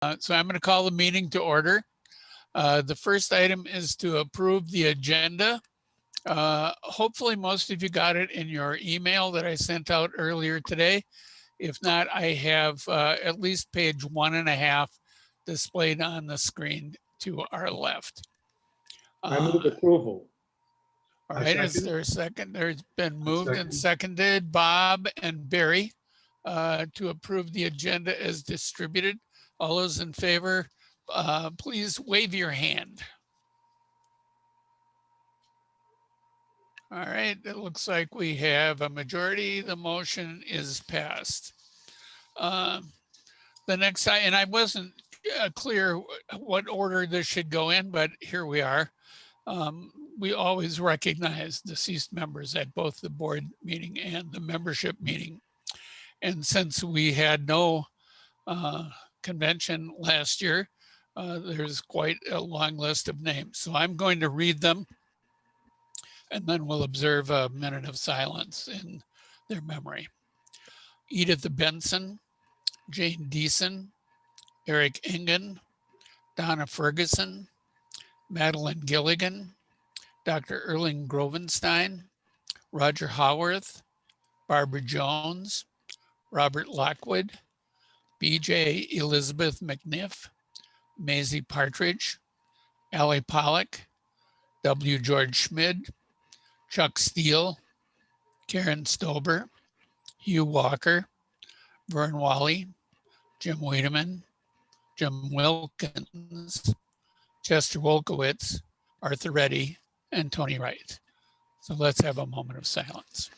So I'm going to call the meeting to order. The first item is to approve the agenda. Hopefully most of you got it in your email that I sent out earlier today. If not, I have at least page 1.5 displayed on the screen to our left. I move approval. All right, is there a second? There's been moved and seconded, Bob and Barry, to approve the agenda as distributed. All those in favor, please wave your hand. All right, it looks like we have a majority. The motion is passed. The next, and I wasn't clear what order this should go in, but here we are. We always recognize deceased members at both the board meeting and the membership meeting. And since we had no convention last year, there's quite a long list of names. So I'm going to read them and then we'll observe a minute of silence in their memory. Edith Benson, Jane Deason, Eric Engen, Donna Ferguson, Madeline Gilligan, Dr. Erling Grovenstein, Roger Howarth, Barbara Jones, Robert Lockwood, BJ Elizabeth McNiff, Maisie Partridge, Allie Pollock, W. George Schmid, Chuck Steele, Karen Stober, Hugh Walker, Vern Wally, Jim Wiedemann, Jim Wilkins, Chester Wolkowitz, Arthur Reddy, and Tony Wright. So let's have a moment of silence.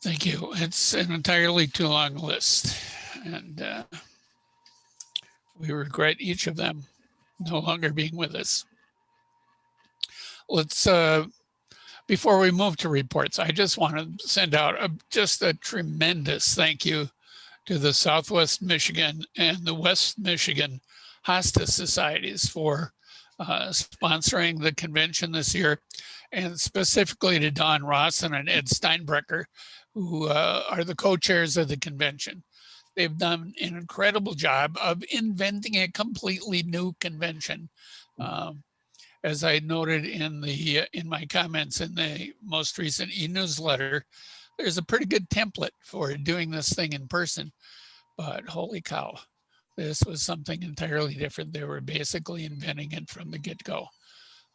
Thank you. It's an entirely too long list, and we regret each of them no longer being with us. Let's, before we move to reports, I just want to send out just a tremendous thank you to the Southwest Michigan and the West Michigan Hospice Societies for sponsoring the convention this year, and specifically to Don Rawson and Ed Steinbrecher, who are the co-chairs of the convention. They've done an incredible job of inventing a completely new convention. As I noted in my comments in the most recent e-newsletter, there's a pretty good template for doing this thing in person, but holy cow, this was something entirely different. They were basically inventing it from the get-go.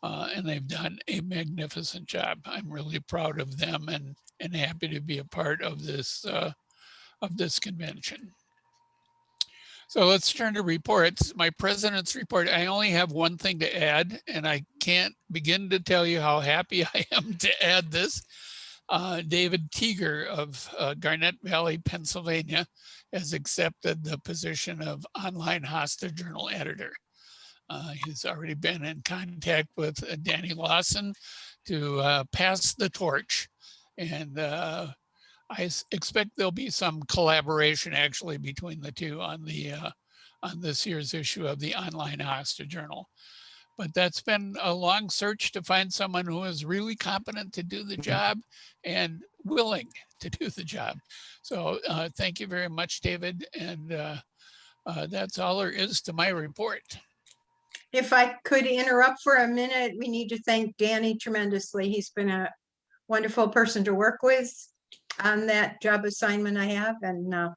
And they've done a magnificent job. I'm really proud of them and happy to be a part of this convention. So let's turn to reports. My president's report, I only have one thing to add, and I can't begin to tell you how happy I am to add this. David Teeger of Garnett Valley, Pennsylvania, has accepted the position of Online Hospice Journal editor. He's already been in contact with Danny Lawson to pass the torch. And I expect there'll be some collaboration actually between the two on this year's issue of the Online Hospice Journal. But that's been a long search to find someone who is really competent to do the job and willing to do the job. So thank you very much, David. And that's all there is to my report. If I could interrupt for a minute, we need to thank Danny tremendously. He's been a wonderful person to work with on that job assignment I have, and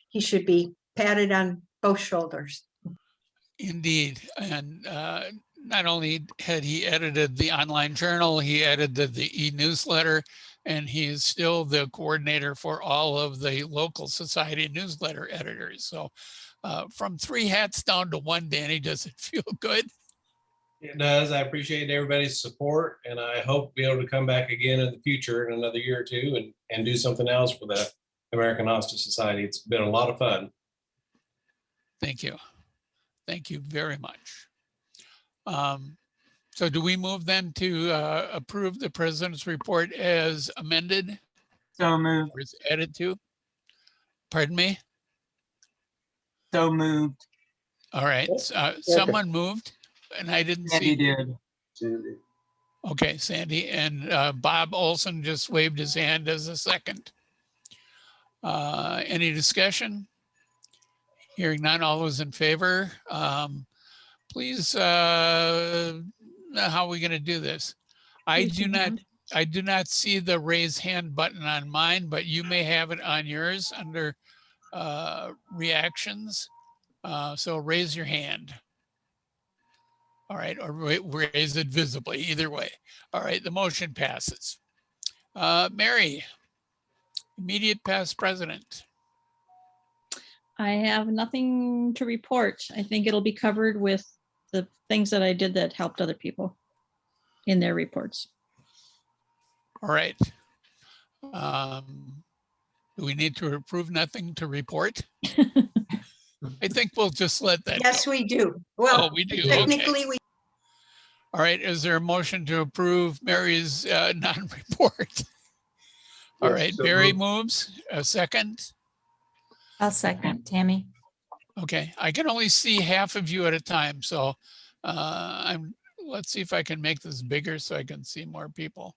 he should be patted on both shoulders. Indeed. And not only had he edited the online journal, he edited the e-newsletter, and he is still the coordinator for all of the local society newsletter editors. So from 3 hats down to 1, Danny, does it feel good? It does. I appreciate everybody's support, and I hope to be able to come back again in the future in another year or two and do something else for the American Hospice Society. It's been a lot of fun. Thank you. Thank you very much. So do we move then to approve the president's report as amended? So moved. Or is added to? Pardon me? So moved. All right, someone moved and I didn't Andy see. did. Sandy. Okay, Sandy, and Bob Olson just waved his hand as a second. Any discussion? Hearing none, all those in favor, please, how are we going to do this? I do not see the raise hand button on mine, but you may have it on yours under reactions. So raise your hand. All right, or raise it visibly, either way. All right, the motion passes. Mary, immediate past president. I have nothing to report. I think it'll be covered with the things that I did that helped other people in their reports. All right. Do we need to approve nothing to report? I think we'll just let that Yes, go. we do. Well, Oh, we do. Okay. technically, we All right. Is there a motion to approve Mary's non-report? All Yes, right. so Mary moved. moves. A second. I'll second, Tammy. Okay. I can only see half of you at a time. So let's see if I can make this bigger so I can see more people.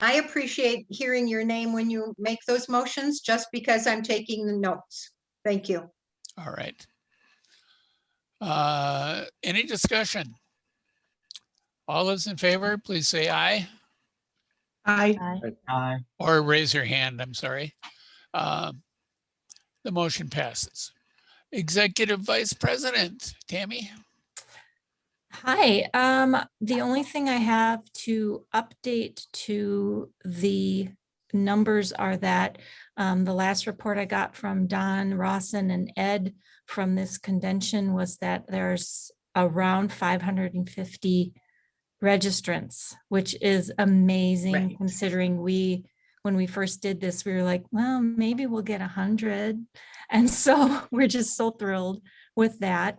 I appreciate hearing your name when you make those motions, just because I'm taking the notes. Thank you. All right. Any discussion? All those in favor, please say aye. Aye. Aye. Aye. Or raise your hand, I'm sorry. The motion passes. Executive Vice President, Tammy. Hi, the only thing I have to update to the numbers are that the last report I got from Don Rawson and Ed from this convention was that there's around 550 registrants, which is amazing Right. considering when we first did this, we were like, well, maybe we'll get 100. And so we're just so thrilled with that.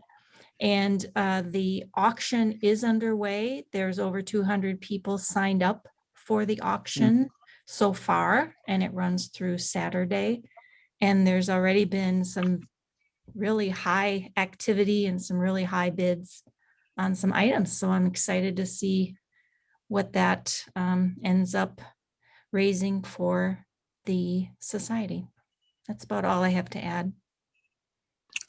And the auction is underway. There's over 200 people signed up for the auction so far, and it runs through Saturday. And there's already been some really high activity and some really high bids on some items. So I'm excited to see what that ends up raising for the society. That's about all I have to add.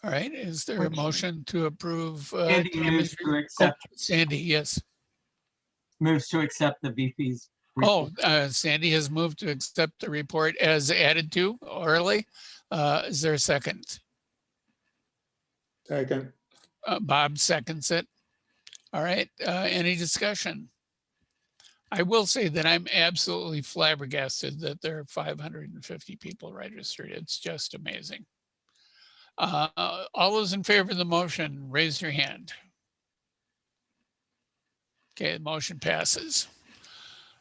All right, is there a motion to approve? Andy moves Tammy's to accept, Sandy, yes. moves to accept the VP's. Oh, Sandy has moved to accept the report as added to orally. Is there a second? Second. Bob seconds it. All right, any discussion? I will say that I'm absolutely flabbergasted that there are 550 people registered. It's just amazing. All those in favor of the motion, raise your hand. Okay, the motion passes.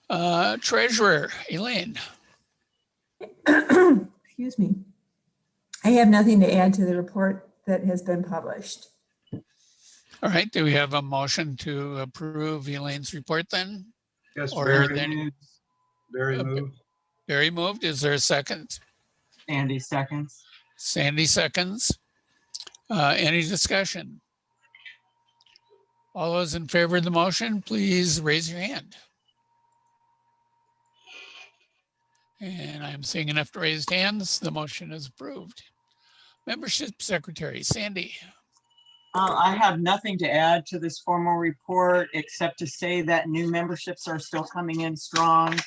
Treasurer, Elaine. Excuse me. I have nothing to add to the report that has been published. All right, do we have a motion to approve Elaine's report then? Yes, Or very, then very Okay. moved. Barry moved. Is there a second? Andy seconds. Sandy seconds. Any discussion? All those in favor of the motion, please raise your hand. And I'm seeing enough raised hands. The motion is approved. Membership Secretary, Sandy. I have nothing to add to this formal report, except to say that new memberships are still coming in strong.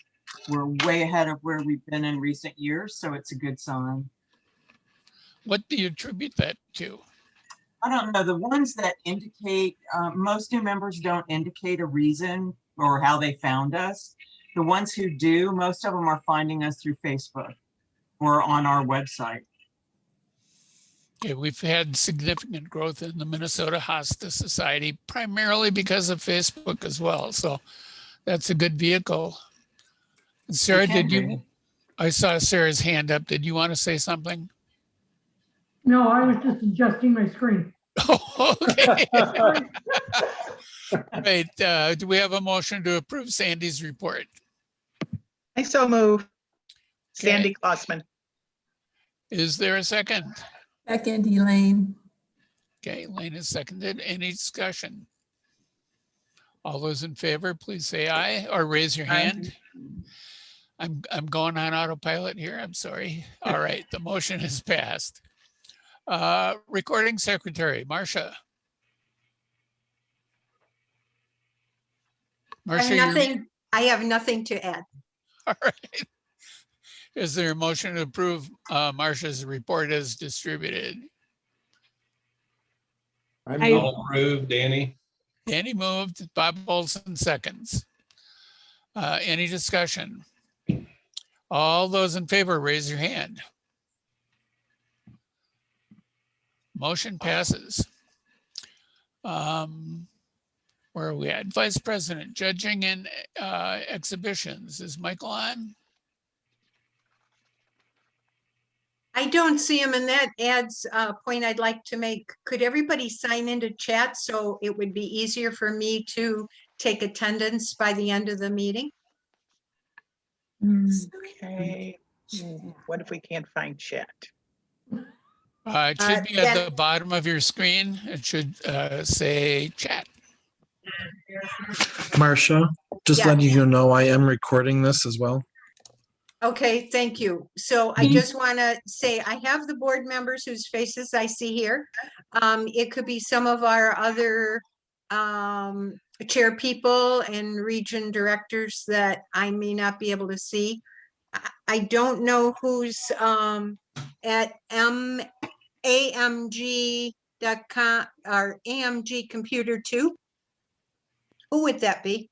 We're way ahead of where we've been in recent years, so it's a good sign. What do you attribute that to? I don't know, the ones that indicate, most new members don't indicate a reason or how they found us. The ones who do, most of them are finding us through Facebook or on our website. Okay, we've had significant growth in the Minnesota Hospice Society, primarily because of Facebook as well. So that's a good vehicle. And Sarah, did you, I saw Sarah's hand up. Did you want to say something? No, I was just adjusting my screen. Oh, okay. Right. Do we have a motion to approve Sandy's report? I so move. Okay. Sandy Klossman. Is there a second? Second, Elaine. Okay, Elaine is seconded. Any discussion? All those in favor, please say aye or raise your Aye. hand. I'm going on autopilot here. I'm sorry. All right, the motion is passed. Recording secretary, Marcia. I have Marcia, nothing, I have nothing to add. all right. Is there a motion to approve Marcia's report as distributed? I'm I'll approve, Danny. Danny moved, Bob Olson seconds. Any discussion? All those in favor, raise your hand. Motion passes. Where are we at? Vice President, Judging and Exhibitions. Is Michael on? I don't see him, and that adds a point I'd like to make. Could everybody sign into chat so it would be easier for me to take attendance by the end of the meeting? Okay. What if we can't find chat? It should be at Then- the bottom of your screen. It should say chat. Marcia, just Yeah. letting you know I am recording this as well. Okay, thank you. So I Mhm. just want to say, I have the board members whose faces I see here. It could be some of our other chair people and region directors that I may not be able to see. I don't know who's at AMG.com or AMG Computer 2. Who would that be?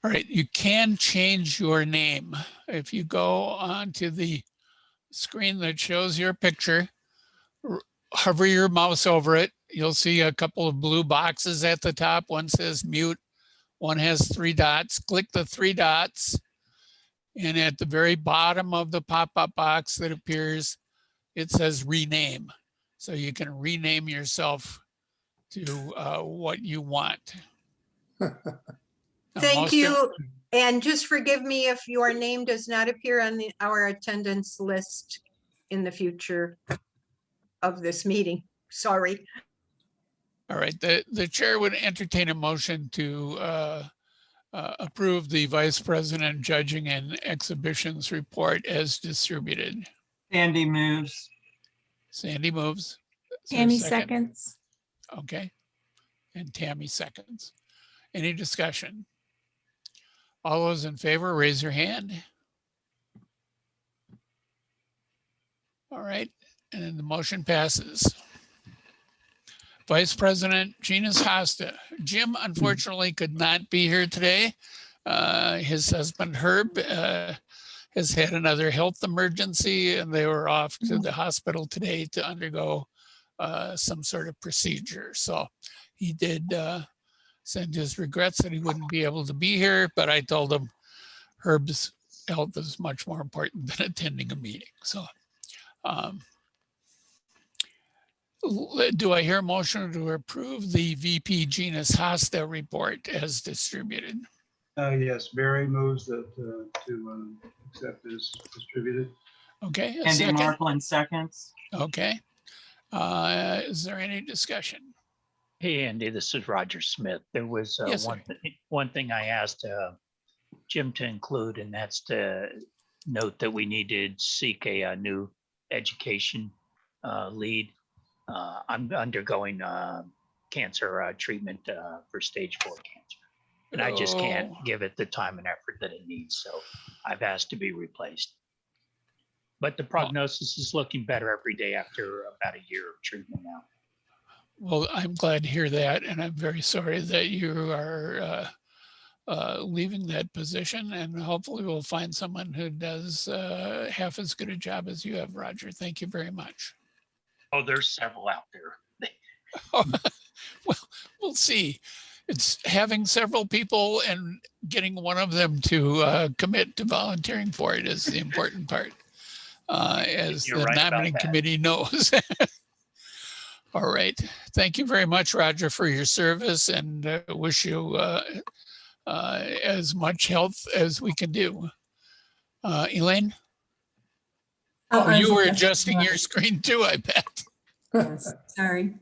All right, you can change your name. If you go onto the screen that shows your picture, hover your mouse over it, you'll see a couple of blue boxes at the top. One says mute, one has 3 dots. Click the 3 dots. And at the very bottom of the pop-up box that appears, it says rename. So you can rename yourself to what you want. Now, Thank most of- you. And just forgive me if your name does not appear on our attendance list in the future of this meeting. Sorry. All right, the chair would entertain a motion to approve the Vice President Judging and Exhibitions report as distributed. Sandy moves. Sandy moves. Is there a Tammy second? seconds. Okay. And Tammy seconds. Any discussion? All those in favor, raise your hand. All right, and the motion passes. Vice President Gina's Hosta. Jim unfortunately could not be here today. His husband Herb has had another health emergency and they were off to the hospital today to undergo some sort of procedure. So he did send his regrets that he wouldn't be able to be here, but I told him Herb's health is much more important than attending a meeting. So do I hear a motion to approve the VP Genus Hosta report as distributed? Yes, Barry moves that to accept as distributed. Okay, a Andy second. Markland seconds. Okay. Is there any discussion? Hey, Andy, this is Roger Smith. There was Yes, sir. one thing I asked Jim to include, and that's to note that we need to seek a new education lead. I'm undergoing cancer treatment for stage 4 cancer. And I just can't Oh. give it the time and effort that it needs. So I've asked to be replaced. But the prognosis is looking better every day after about a year of treatment now. Well, I'm glad to hear that, and I'm very sorry that you are leaving that position, and hopefully we'll find someone who does half as good a job as you have, Roger. Thank you very much. Oh, there's several out there. Well, we'll see. It's having several people and getting one of them to commit to volunteering for it is the important part, as You're the right about nominating that. committee knows. All right. Thank you very much, Roger, for your service, and wish you as much health as we can do. Elaine? Oh, I was you were adjusting adjusting your screen too, I bet. Yes, sorry.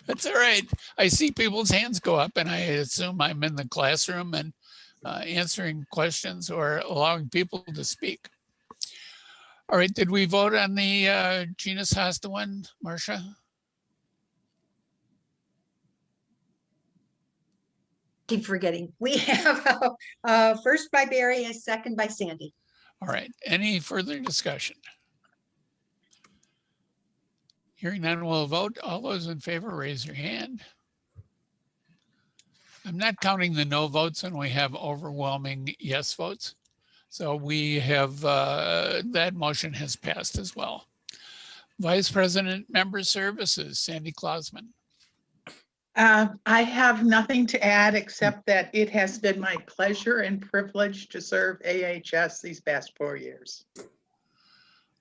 That's all right. I see people's hands go up, and I assume I'm in the classroom and answering questions or allowing people to speak. All right, did we vote on the Genus Hosta one, Marcia? Keep forgetting. We have first by Barry, a second by Sandy. All right, any further discussion? Hearing none, we'll vote. All those in favor, raise your hand. I'm not counting the no votes, and we have overwhelming yes votes. So we have, that motion has passed as well. Vice President Member Services, Sandy Klausman. I have nothing to add except that it has been my pleasure and privilege to serve AHS these past 4 years.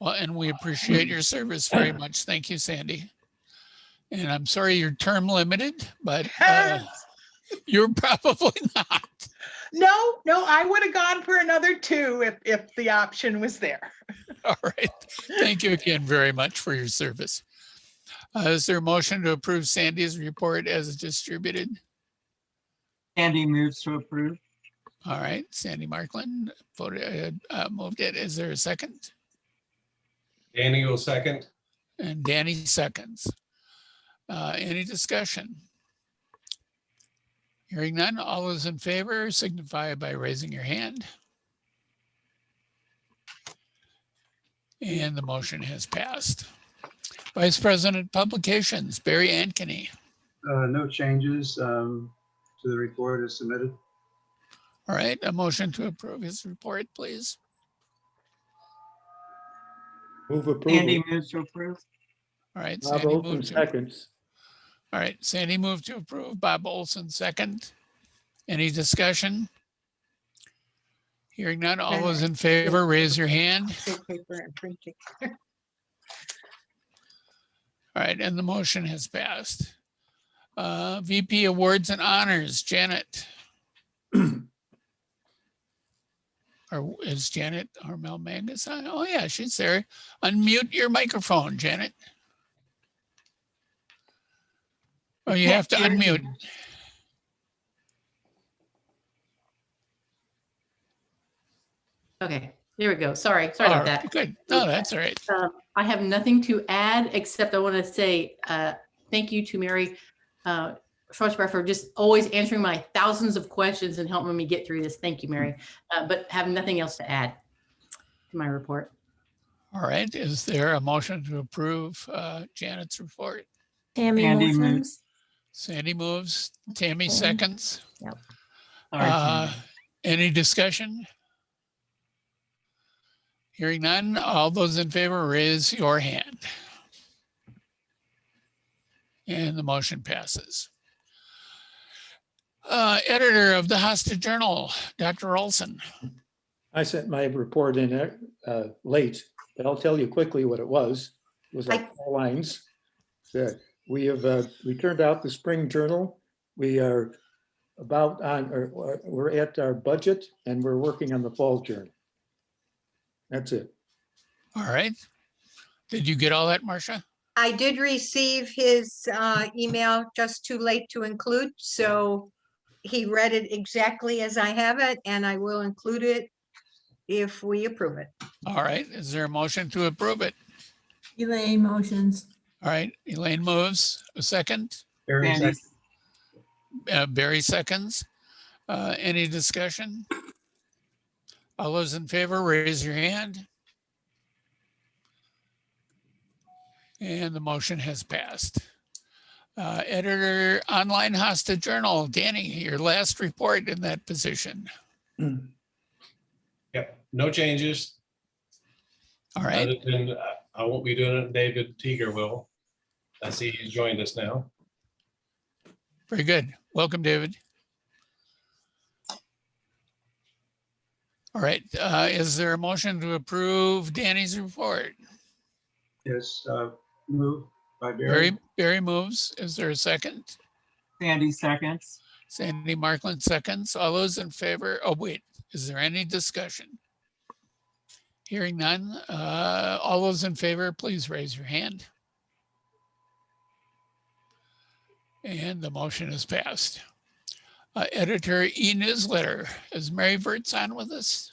Well, and we appreciate your service very much. Thank you, Sandy. And I'm sorry you're term limited, but you're probably not. No, I would have gone for another 2 if the option was there. All right. Thank you again very much for your service. Is there a motion to approve Sandy's report as distributed? Andy moves to approve. All right, Sandy Markland voted, moved it. Is there a second? Danny will second. And Danny seconds. Any discussion? Hearing none, all those in favor signify by raising your hand. And the motion has passed. Vice President Publications, Barry Ankeny. No changes to the report as submitted. All right, a motion to approve his report, please. Move approval. Andy moves to approve. All right, Bob Sandy Olson moved to, seconds. all right, Sandy moved to approve, Bob Olson second. Any discussion? Hearing none, all those in favor, raise your hand. Take paper and printing. All right, and the motion has passed. VP Awards and Honors, Janet. Or is Janet Hormel Mangus on? Oh yeah, she's there. Unmute your microphone, Janet. Oh, you have to unmute. Okay, there we go. Sorry All about right, that. good. No, that's all right. I have nothing to add, except I want to say thank you to Mary Schwarzbach for just always answering my thousands of questions and helping me get through this. Thank you, Mary. But have nothing else to add to my report. All right, is there a motion to approve Janet's report? Tammy Andy motions. moves. Sandy moves, Tammy Okay. seconds. Yep. All right, Sandy. Any discussion? Hearing none, all those in favor, raise your hand. And the motion passes. Editor of the Hosta Journal, Dr. Olson. I sent my report in late, but I'll tell you quickly what it was. It was like 4 lines. We have we turned out the spring journal. We are about on, or we're at our budget, and we're working on the fall journal. That's it. All right. Did you get all that, Marcia? I did receive his email, just too late to include, so he read it exactly as I have it, and I will include it if we approve it. All right. Is there a motion to approve it? Elaine motions. All right. Elaine moves. A second. Barry Andy. second. Barry seconds. Any discussion? All those in favor, raise your hand. And the motion has passed. Editor, Online Hostage Journal, Danny, your last report in that position. Yep, no changes. All right. Other than I won't be doing it, David Teeger will. I see he's joined us now. Very good. Welcome, David. All right. Is there a motion to approve Danny's report? Yes, moved by Barry. Barry moves. Is there a second? Sandy seconds. Sandy Markland seconds. All those in favor? Oh, wait. Is there any discussion? Hearing none. All those in favor, please raise your hand. And the motion is passed. Editor e-newsletter. Is Mary Verts on with us?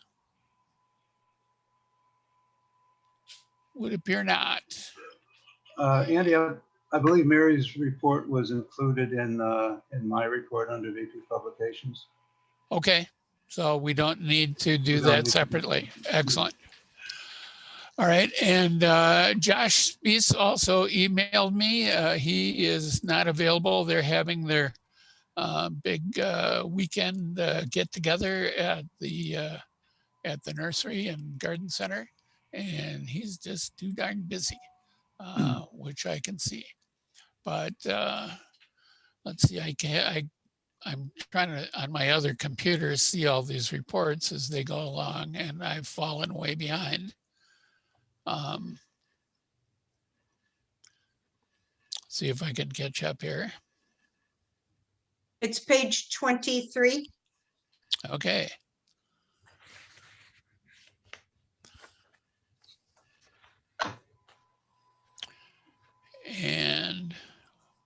Would appear not. Andy, I believe Mary's report was included in my report under VP Publications. Okay, so we don't need to do that separately. Excellent. All right, and Josh Spees also emailed me. He is not available. They're having their big weekend get together at the nursery and garden center, and he's just too darn busy, which I can see. But let's see, I'm trying to on my other computer see all these reports as they go along, and I've fallen way behind. See if I can catch up here. It's page 23. Okay. And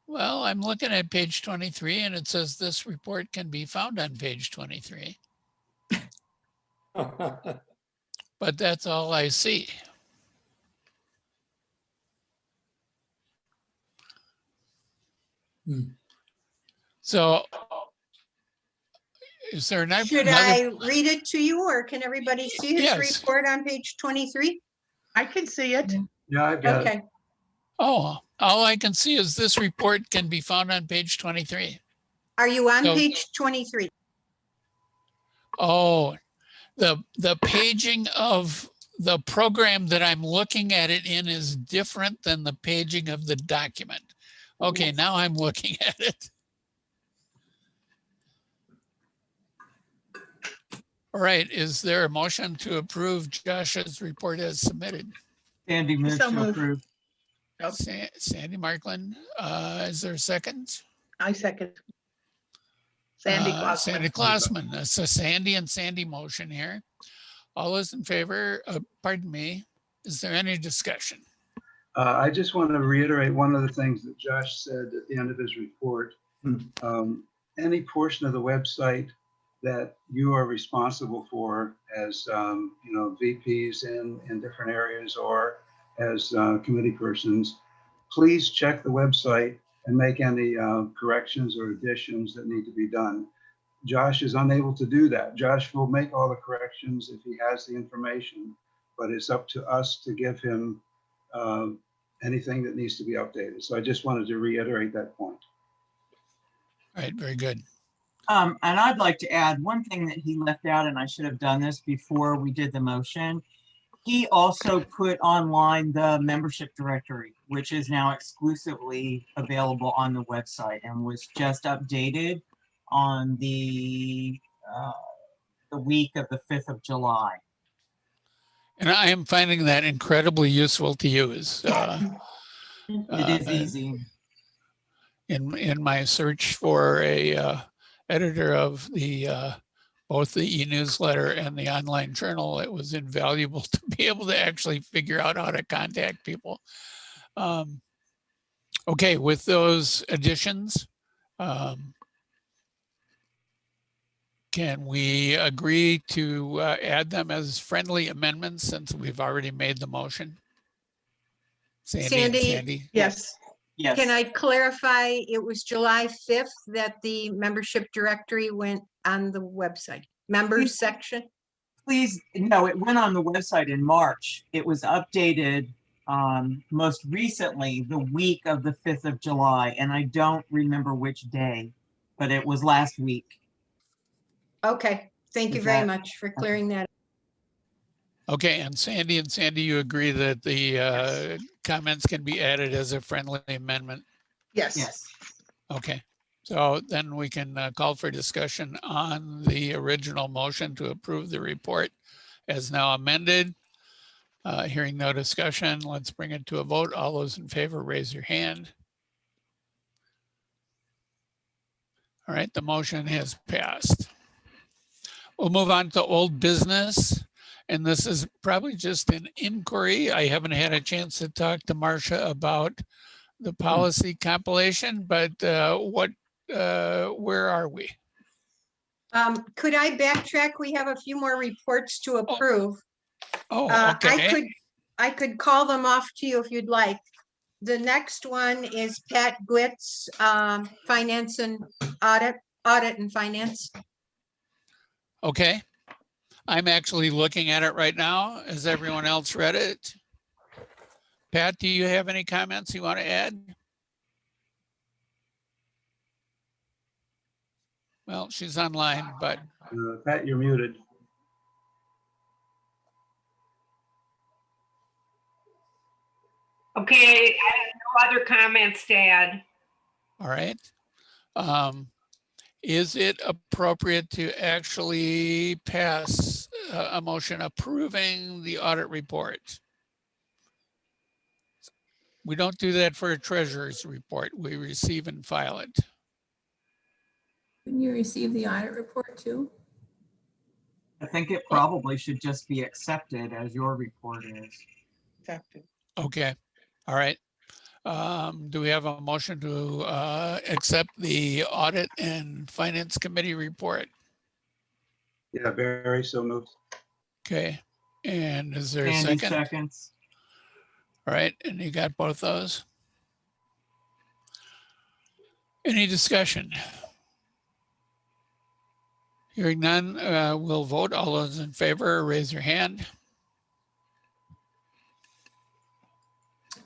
well, I'm looking at page 23 and it says this report can be found on page 23. But that's all I see. So is there another? Should I read it to you or can everybody see his Yes. report on page 23? I can see it. Yeah, I've got it. Okay, Oh, all I can see is this report can be found on page 23. are you on So- page 23? Oh, the paging of the program that I'm looking at it in is different than the paging of the document. Okay, now I'm looking at it. All right, is there a motion to approve Josh's report as submitted? Sandy moves So to moved. approve. Yep. Sandy Markland, is there a second? I second. Sandy Klossman. Sandy Klossman. It's a Sandy and Sandy motion here. All those in favor, pardon me, is there any discussion? I just want to reiterate one of the things that Josh said at the end of his report. Any portion of the website that you are responsible for as VPs in different areas or as committee persons, please check the website and make any corrections or additions that need to be done. Josh is unable to do that. Josh will make all the corrections if he has the information, but it's up to us to give him anything that needs to be updated. So I just wanted to reiterate that point. All right, very good. And I'd like to add one thing that he left out, and I should have done this before we did the motion. He also put online the membership directory, which is now exclusively available on the website and was just updated on the week of the 5th of July. And I am finding that incredibly useful to use. It is easy. In my search for a editor of the both the e-newsletter and the online journal, it was invaluable to be able to actually figure out how to contact people. Okay, with those additions, can we agree to add them as friendly amendments since we've already made the motion? Sandy and Sandy? Yes. Yes. Can I clarify, it was July 5th that the membership directory went on the website, members section? Please, no, it went on the website in March. It was updated most recently the week of the 5th of July, and I don't remember which day, but it was last week. Okay, thank you Is very that- much for clearing that. Okay, and Sandy, you agree that the comments can be added as a friendly amendment? Yes. Yes. Okay, so then we can call for discussion on the original motion to approve the report as now amended. Hearing no discussion, let's bring it to a vote. All those in favor, raise your hand. All right, the motion has passed. We'll move on to old business. And this is probably just an inquiry. I haven't had a chance to talk to Marcia about the policy compilation, but where are we? Could I backtrack? We have a few more reports to approve. Oh, I okay. could call them off to you if you'd like. The next one is Pat Gwitz, finance and audit and finance. Okay. I'm actually looking at it right now. Has everyone else read it? Pat, do you have any comments you want to add? Well, she's online, but Pat, you're muted. Okay, I have no other comments to add. all right. Is it appropriate to actually pass a motion approving the audit report? We don't do that for a treasurer's report. We receive and file it. When you receive the audit report too? I think it probably should just be accepted as your report is. Effective. Okay, all right. Do we have a motion to accept the audit and finance committee report? Yeah, Barry, so moved. Okay, and is there a Sandy second? seconds. All right, and you got both those? Any discussion? Hearing none, we'll vote. All those in favor, raise your hand.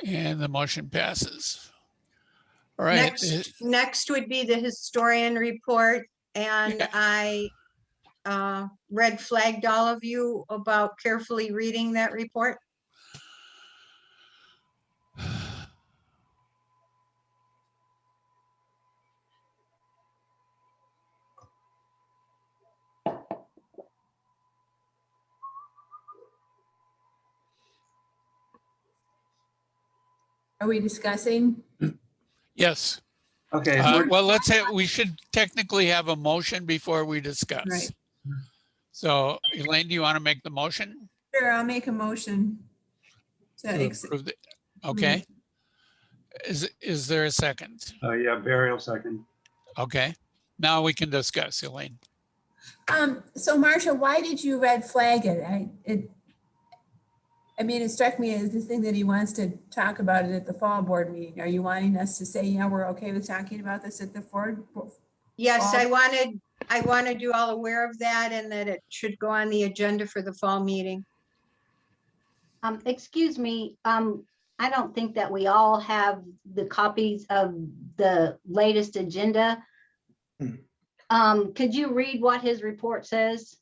And the motion passes. All right. Next would be the historian report. And Yeah. I red flagged all of you about carefully reading that report. Are we discussing? Yes. Okay. Well, we should technically have a motion before we discuss. Right. So Elaine, do you want to make the motion? Sure, I'll make a motion. To approve it? Okay. Is there a second? Yeah, Barry will second. Okay. Now we can discuss, Elaine. So Marcia, why did you red flag it? I mean, it struck me as the thing that he wants to talk about it at the fall board meeting. Are you wanting us to say, yeah, we're okay with talking about this at the board? Yes, I wanted you all aware of that and that it should go on the agenda for the fall meeting. Excuse me, I don't think that we all have the copies of the latest agenda. Could you read what his report says?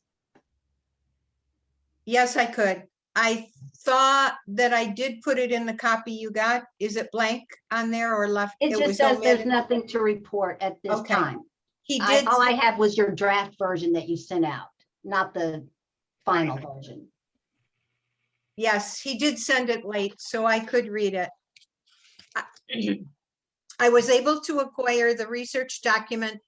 Yes, I could. I thought that I did put it in the copy you got. Is it blank on there or left? It just says there's nothing to report at this time. He did. All I have was your draft version that you sent out, not the final version. Yes, he did send it late, so I could read it. I was able to acquire the research documents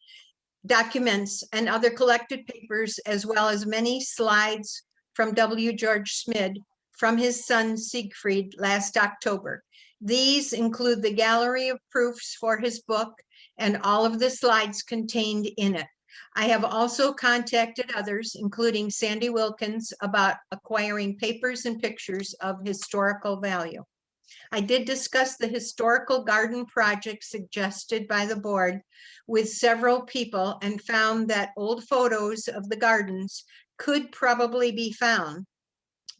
and other collected papers, as well as many slides from W. George Smid from his son Siegfried last October. These include the gallery of proofs for his book and all of the slides contained in it. I have also contacted others, including Sandy Wilkins, about acquiring papers and pictures of historical value. I did discuss the historical garden project suggested by the board with several people and found that old photos of the gardens could probably be found.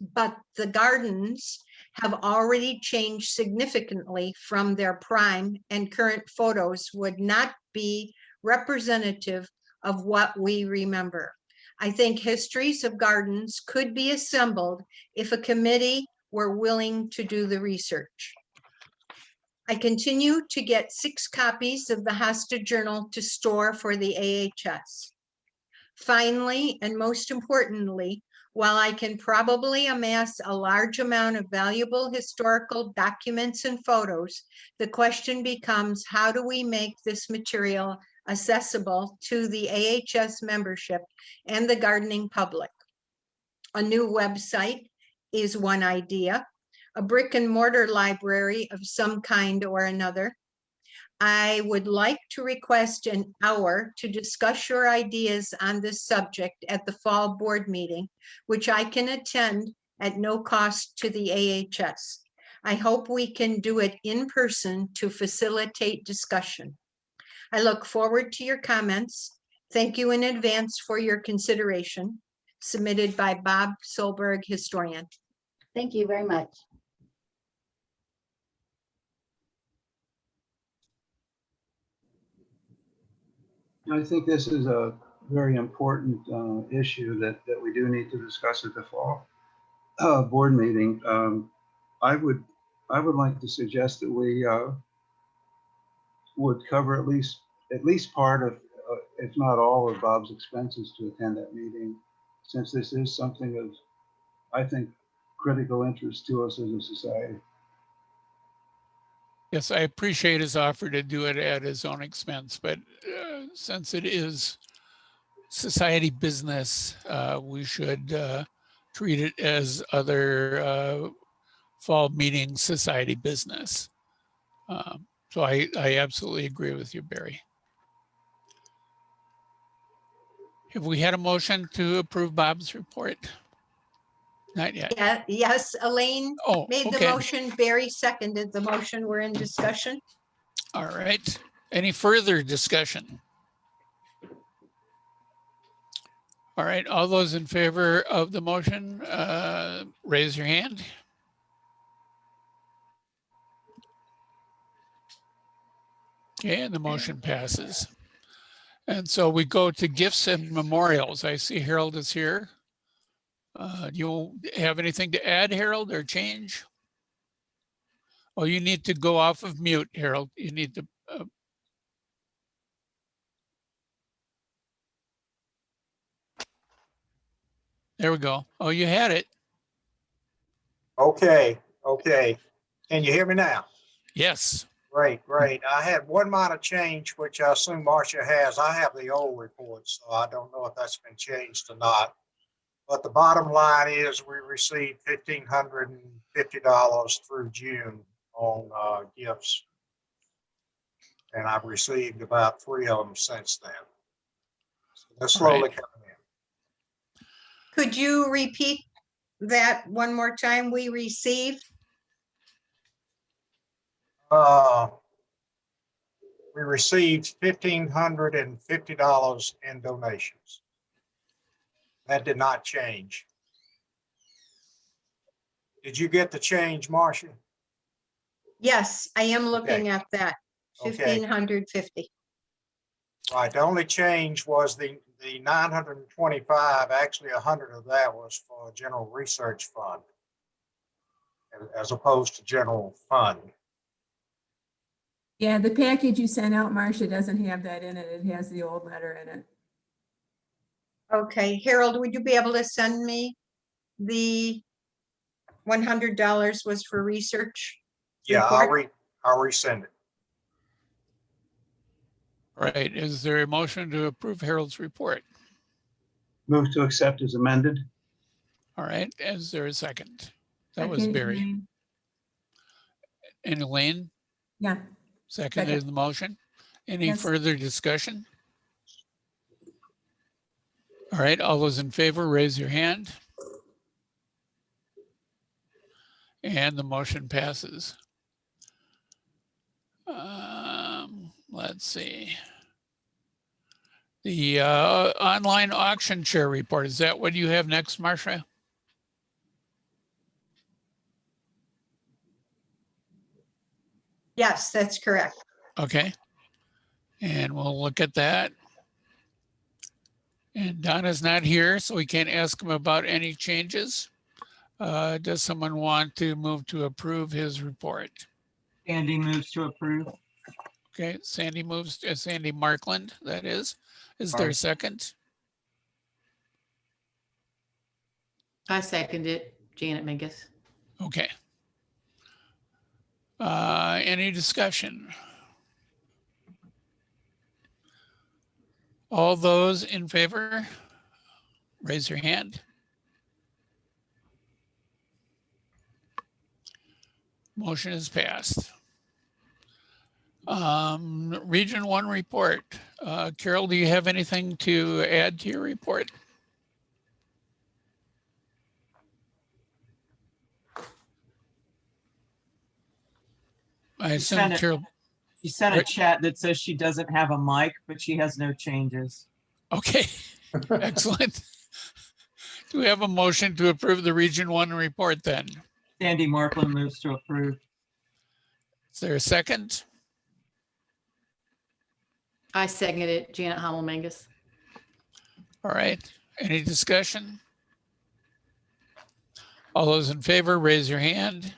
but the gardens have already changed significantly from their prime, and current photos would not be representative of what we remember. I think histories of gardens could be assembled if a committee were willing to do the research. I continue to get 6 copies of the Hasta Journal to store for the AHS. Finally, and most importantly, while I can probably amass a large amount of valuable historical documents and photos, the question becomes, how do we make this material accessible to the AHS membership and the gardening public? A new website is one idea, a brick and mortar library of some kind or another. I would like to request an hour to discuss your ideas on this subject at the fall board meeting, which I can attend at no cost to the AHS. I hope we can do it in person to facilitate discussion. I look forward to your comments. Thank you in advance for your consideration. Submitted by Bob Solberg, historian. Thank you very much. I think this is a very important issue that we do need to discuss at the fall board meeting. I would like to suggest that we would cover at least part of, if not all of Bob's expenses to attend that meeting, since this is something of, I think, critical interest to us as a society. Yes, I appreciate his offer to do it at his own expense, but since it is society business, we should treat it as other fall meeting society business. So I absolutely agree with you, Barry. Have we had a motion to approve Bob's report? Not yet. Yeah, yes, Elaine made the okay. motion, Barry seconded the motion. We're in discussion. All right. Any further discussion? All right. All those in favor of the motion, raise your hand. Okay, and the motion passes. And so we go to gifts and memorials. I see Harold is here. Do you have anything to add, Harold, or change? Oh, you need to go off of mute, Harold. You need to. There we go. Oh, you had it. Okay. Can you hear me now? Yes. Great. I had one minor change, which I assume Marcia has. I have the old report, so I don't know if that's been changed or not. But the bottom line is we received $1,550 through June on gifts. And I've received about 3 of them since then. So they're slowly coming in. Could you repeat that one more time? We received? We received $1,550 in donations. That did not change. Did you get the change, Marcia? Yes, I am looking at that. Okay. 1,550. Right. The only change was the 925. Actually, 100 of that was for a general research fund, as opposed to general fund. Yeah, the package you sent out, Marcia, doesn't have that in it. It has the old letter in it. Okay, Harold, would you be able to send me the $100 was for research? Yeah, report? I'll resend it. All right. Is there a motion to approve Harold's report? Move to accept as amended. All right. Is there a second? That was Barry. And Elaine? Yeah. Seconded the motion. Any further discussion? All right. All those in favor, raise your hand. And the motion passes. Let's see. The online auction share report. Is that what you have next, Marcia? Yes, that's correct. Okay. And we'll look at that. And Donna's not here, so we can't ask him about any changes. Does someone want to move to approve his report? Andy moves to approve. Okay, Sandy moves, Sandy Markland, that is. Is there a second? I second it, Janet Mingus. Okay. Any discussion? All those in favor, raise your hand. Motion is passed. Region 1 report. Carol, do you have anything to add to your report? I assume Carol. She sent a chat that says she doesn't have a mic, but she has no changes. Okay, excellent. Do we have a motion to approve the Region 1 report then? Sandy Markland moves to approve. Is there a second? I second it, Janet Hamel Mingus. All right, any discussion? All those in favor, raise your hand.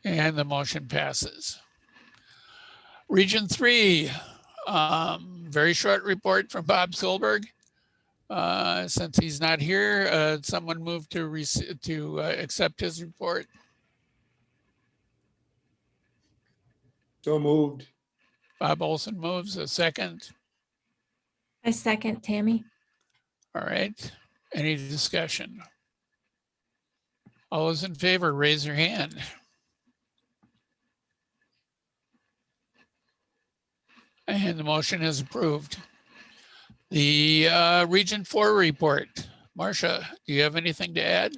And the motion passes. Region 3, very short report from Bob Solberg. Since he's not here, someone move to accept his report. So moved. Bob Olson moves, a second. I second, Tammy. All right, any discussion? All those in favor, raise your hand. And the motion is approved. The Region 4 report. Marcia, do you have anything to add?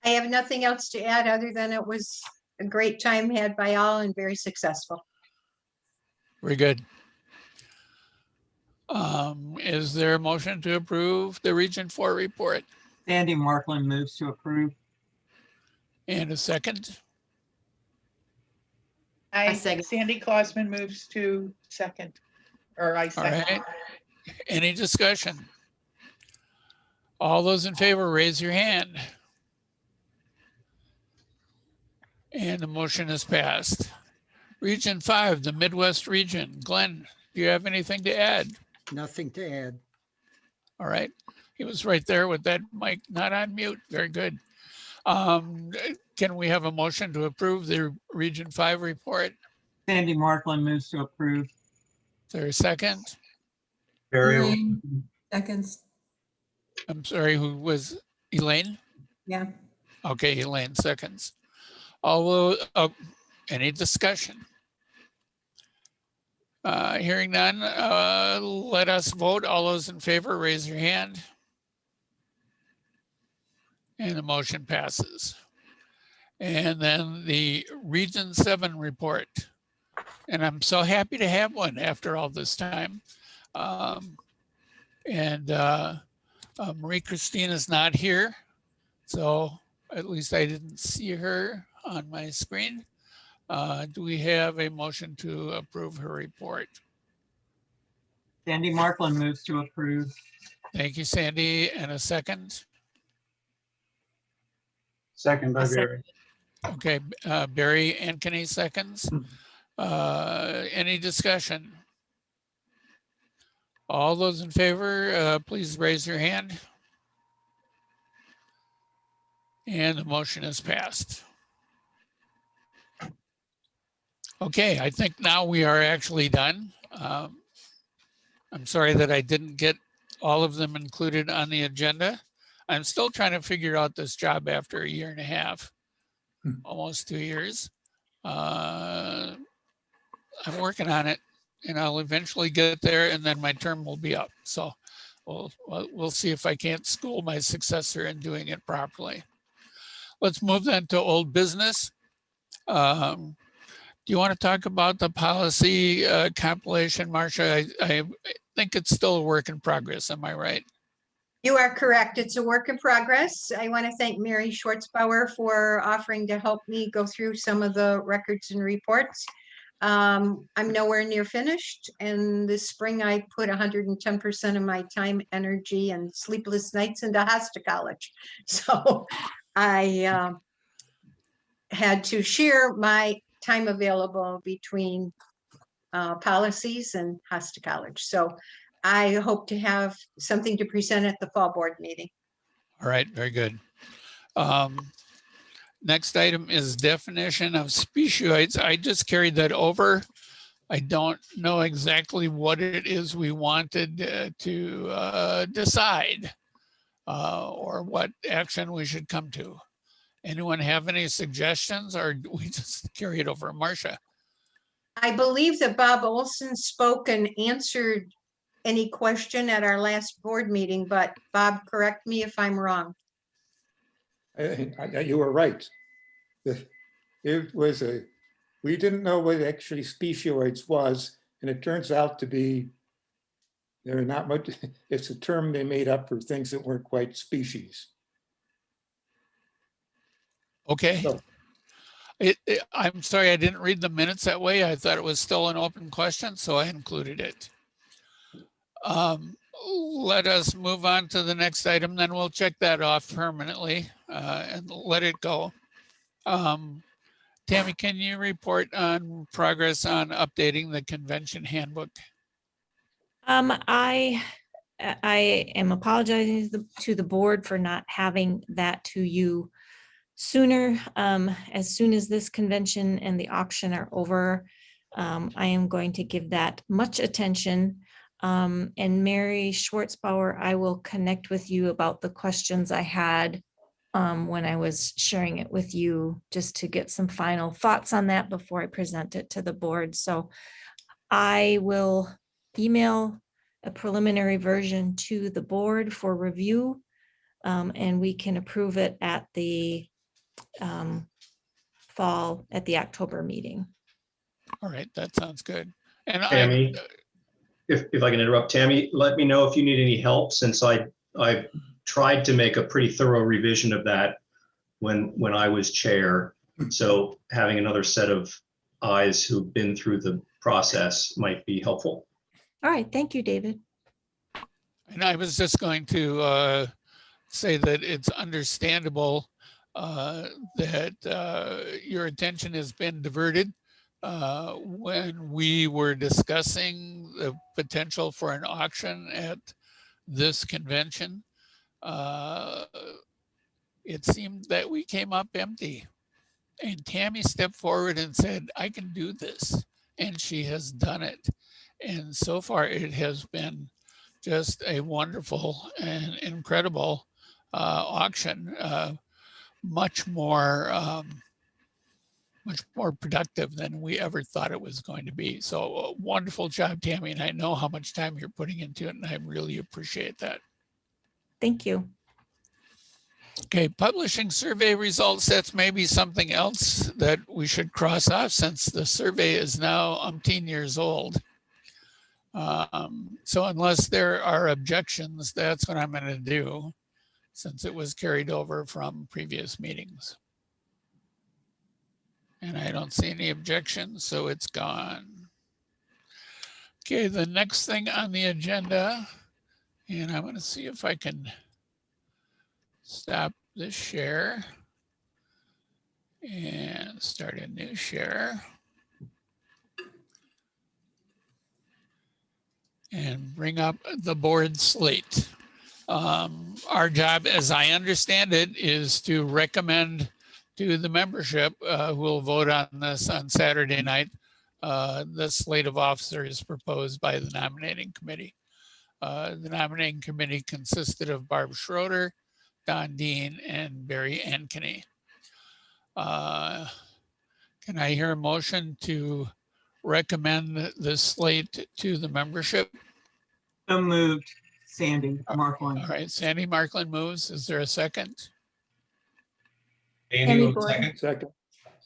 I have nothing else to add other than it was a great time had by all and very successful. Very good. Is there a motion to approve the Region 4 report? Sandy Markland moves to approve. And a second? Sandy Clausman moves to second, or I All second. right. Any discussion? All those in favor, raise your hand. And the motion is passed. Region 5, the Midwest region. Glenn, do you have anything to add? Nothing to add. All right. He was right there with that mic not on mute. Very good. Can we have a motion to approve the Region 5 report? Sandy Markland moves to approve. Is there a second? Barry, Seconds. I'm sorry, who was Elaine? Yeah. Okay, Elaine seconds. Although, any discussion? Hearing none, let us vote. All those in favor, raise your hand. And the motion passes. And then the Region 7 report. And I'm so happy to have one after all this time. Marie Christine is not here. So at least I didn't see her on my screen. Do we have a motion to approve her report? Sandy Markland moves to approve. Thank you, Sandy. And a second? second by Barry. Okay, Barry Ankeny seconds. Any discussion? All those in favor, please raise your hand. And the motion is passed. Okay, I think now we are actually done. I'm sorry that I didn't get all of them included on the agenda. I'm still trying to figure out this job after a year and a half, almost 2 years. I'm working on it and I'll eventually get there and then my term will be up. So we'll see if I can't school my successor in doing it properly. Let's move then to old business. Do you want to talk about the policy compilation, Marcia? I think it's still a work in progress. Am I right? You are correct. It's a work in progress. I want to thank Mary Schwartzbauer for offering to help me go through some of the records and reports. I'm nowhere near finished, and this spring I put 110% of my time, energy, and sleepless nights into Hasta College. So I had to share my time available between policies and Hasta College. So I hope to have something to present at the fall board meeting. All right, very good. Next item is definition of specioids. I just carried that over. I don't know exactly what it is we wanted to decide or what action we should come to. Anyone have any suggestions, or do we just carry it over? Marcia? I believe that Bob Olson spoke and answered any question at our last board meeting, but Bob, correct me if I'm wrong. You were right. It was we didn't know what actually specioids was, and it turns out to be, they're not much, it's a term they made up for things that weren't quite species. Okay. So, I'm sorry, I didn't read the minutes that way. I thought it was still an open question, so I included it. Let us move on to the next item, then we'll check that off permanently and let it go. Tammy, can you report on progress on updating the convention handbook? I am apologizing to the board for not having that to you sooner. As soon as this convention and the auction are over, I am going to give that much attention. And Mary Schwartzbauer, I will connect with you about the questions I had when I was sharing it with you, just to get some final thoughts on that before I present it to the board. So I will email a preliminary version to the board for review, and we can approve it at the fall, at the October meeting. All right, that sounds good. And Tammy, if I can interrupt, Tammy, let me know if you need any help, since I tried to make a pretty thorough revision of that when I was chair. So having another set of eyes who've been through the process might be helpful. All right, thank you, David. And I was just going to say that it's understandable that your attention has been diverted when we were discussing the potential for an auction at this convention. It seemed that we came up empty, and Tammy stepped forward and said, I can do this. And she has done it. And so far it has been just a wonderful and incredible auction, much more productive than we ever thought it was going to be. So wonderful job, Tammy. And I know how much time you're putting into it, and I really appreciate that. Thank you. Okay, publishing survey results, that's maybe something else that we should cross off, since the survey is now umpteen years old. So unless there are objections, that's what I'm going to do, since it was carried over from previous meetings. And I don't see any objections, so it's gone. Okay, the next thing on the agenda, and I'm going to see if I can stop this share and start a new share and bring up the board slate. Our job, as I understand it, is to recommend to the membership who will vote on this on Saturday night, the slate of officers proposed by the nominating committee. The nominating committee consisted of Barb Schroeder, Don Dean, and Barry Ankeny. Can I hear a motion to recommend the slate to the membership? So moved. Sandy Markland. All right, Sandy Markland moves. Is there a second? Danny will second. Second.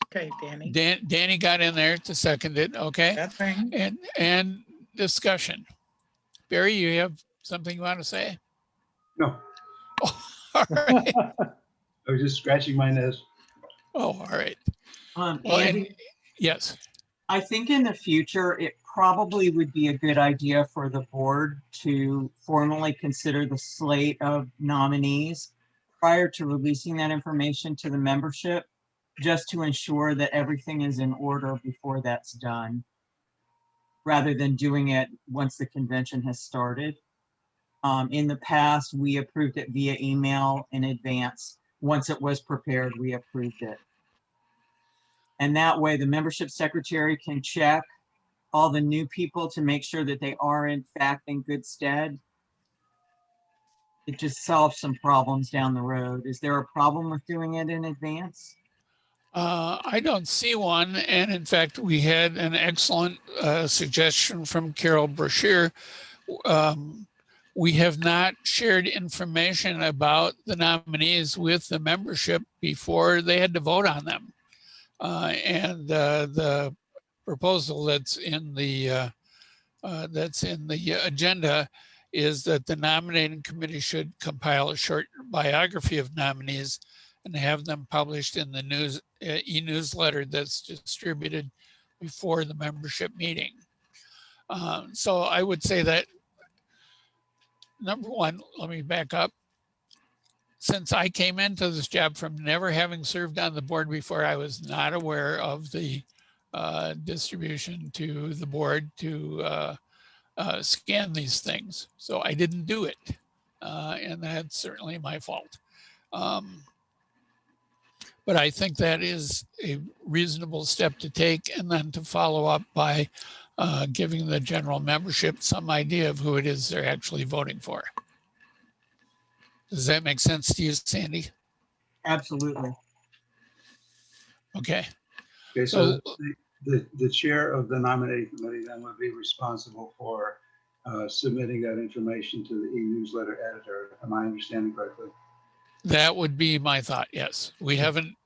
Okay, Danny. Danny got in there to second it. Okay. That's right. And discussion. Barry, you have something you want to say? No, All right. I was just scratching my nose. Oh, all right. Well, and Andy, yes, I think in the future, it probably would be a good idea for the board to formally consider the slate of nominees prior to releasing that information to the membership, just to ensure that everything is in order before that's done, rather than doing it once the convention has started. In the past, we approved it via email in advance. Once it was prepared, we approved it. And that way the membership secretary can check all the new people to make sure that they are in fact in good stead. It just solves some problems down the road. Is there a problem with doing it in advance? I don't see one. And in fact, we had an excellent suggestion from Carol Brashear. We have not shared information about the nominees with the membership before they had to vote on them. And the proposal that's in the agenda is that the nominating committee should compile a short biography of nominees and have them published in the e-newsletter that's distributed before the membership meeting. So I would say that, number one, let me back up. Since I came into this job from never having served on the board before, I was not aware of the distribution to the board to scan these things. So I didn't do it. And that's certainly my fault. But I think that is a reasonable step to take, and then to follow up by giving the general membership some idea of who it is they're actually voting for. Does that make sense to you, Sandy? Absolutely. Okay. Okay, so the chair of the nominating committee then would be responsible for submitting that information to the e-newsletter editor. Am I understanding correctly? That would be my thought. Yes, we haven't